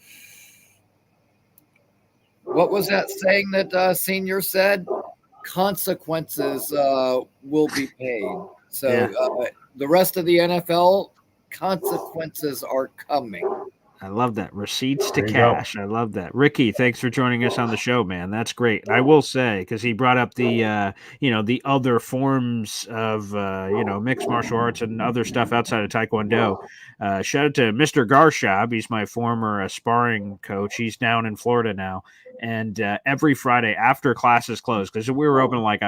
what was that saying that Senior said? Consequences will be paid. So the rest of the NFL, consequences are coming. I love that. Receipts to cash. I love that. Ricky, thanks for joining us on the show, man. That's great. And I will say, because he brought up the, the other forms of, mixed martial arts and other stuff outside of Taekwondo. Shout out to Mr. Garshab. He's my former sparring coach. He's down in Florida now. And every Friday after classes close, because we were open like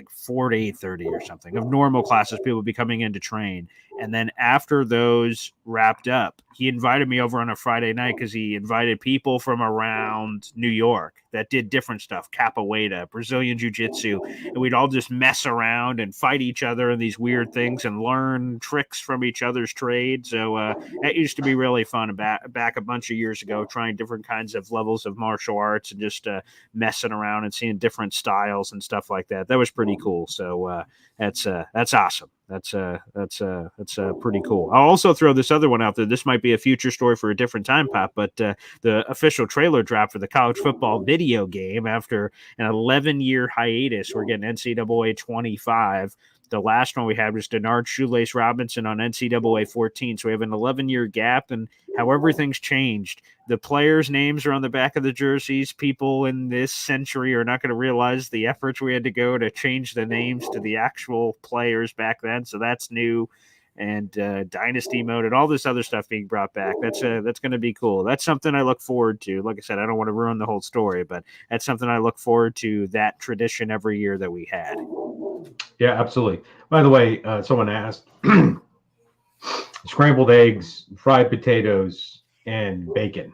4 to 8:30 or something of normal classes, people would be coming in to train. And then after those wrapped up, he invited me over on a Friday night because he invited people from around New York that did different stuff, capoeira, Brazilian jiu-jitsu, and we'd all just mess around and fight each other in these weird things and learn tricks from each other's trade. So that used to be really fun back a bunch of years ago, trying different kinds of levels of martial arts and just messing around and seeing different styles and stuff like that. That was pretty cool. So that's awesome. That's pretty cool. I'll also throw this other one out there. This might be a future story for a different time, Pop, but the official trailer drop for the college football video game after an 11-year hiatus. We're getting NCAA 25. The last one we had was Denard Shoelace Robinson on NCAA 14. So we have an 11-year gap, and how everything's changed. The players' names are on the back of the jerseys. People in this century are not going to realize the efforts we had to go to change the names to the actual players back then. So that's new. And dynasty mode and all this other stuff being brought back. That's going to be cool. That's something I look forward to. Like I said, I don't want to ruin the whole story, but that's something I look forward to, that tradition every year that we had. Yeah, absolutely. By the way, someone asked, scrambled eggs, fried potatoes, and bacon.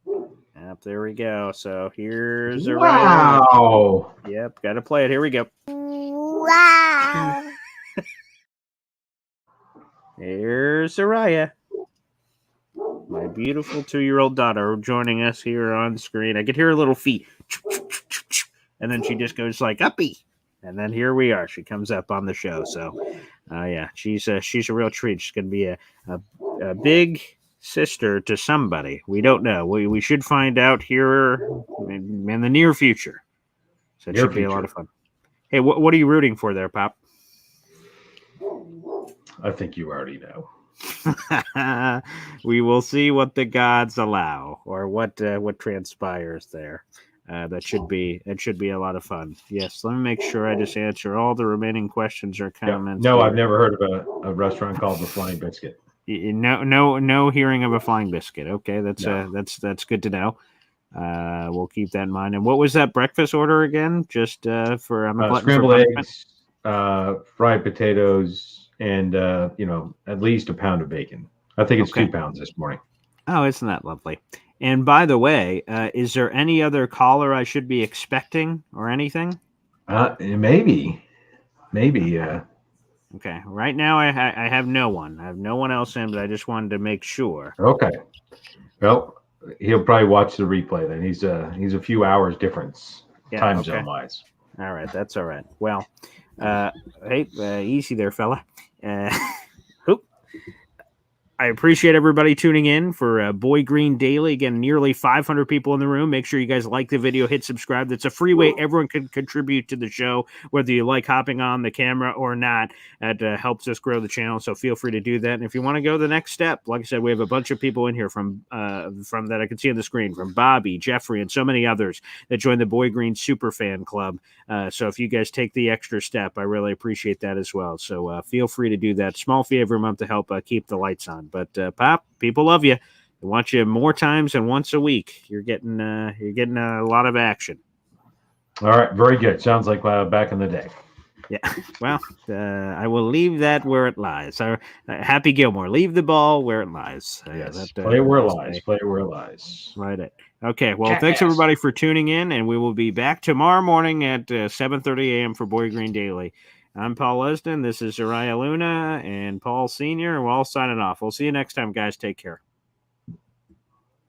Yep, there we go. So here's a wow. Yep, got to play it. Here we go. Wow. Here's Araya, my beautiful 2-year-old daughter, joining us here on screen. I could hear her little feet, and then she just goes like uppy, and then here we are. She comes up on the show. So, yeah, she's a real treat. She's going to be a big sister to somebody. We don't know. We should find out here in the near future. So it should be a lot of fun. Hey, what are you rooting for there, Pop? I think you already know. We will see what the gods allow, or what transpires there. That should be a lot of fun. Yes, let me make sure I just answer all the remaining questions or comments. No, I've never heard of a restaurant called the Flying Biscuit. No hearing of a Flying Biscuit. Okay, that's good to know. We'll keep that in mind. And what was that breakfast order again? Just for scrambled eggs, fried potatoes, and at least a pound of bacon. I think it's 2 pounds this morning. Oh, isn't that lovely? And by the way, is there any other caller I should be expecting or anything? Maybe. Okay. Right now, I have no one. I have no one else in, but I just wanted to make sure. Okay. Well, he'll probably watch the replay then. He's a few hours difference, time zone wise. All right, that's all right. Well, hey, easy there, fella. I appreciate everybody tuning in for Boy Green Daily. Again, nearly 500 people in the room. Make sure you guys like the video, hit subscribe. That's a free way everyone can contribute to the show, whether you like hopping on the camera or not. That helps us grow the channel, so feel free to do that. And if you want to go the next step, like I said, we have a bunch of people in here from that I can see on the screen, from Bobby, Jeffrey, and so many others that joined the Boy Green Super Fan Club. So if you guys take the extra step, I really appreciate that as well. So feel free to do that. Small fee every month to help keep the lights on. But Pop, people love you. They want you more times than once a week. You're getting a lot of action. All right, very good. Sounds like back in the day. Yeah. Well, I will leave that where it lies. Happy Gilmore, leave the ball where it lies. Yes. Play where it lies. Play where it lies. Right. Okay. Well, thanks everybody for tuning in, and we will be back tomorrow morning at 7:30 a.m. for Boy Green Daily. I'm Paul Lesden. This is Uriah Luna and Paul Sr. We're all signing off. We'll see you next time, guys. Take care.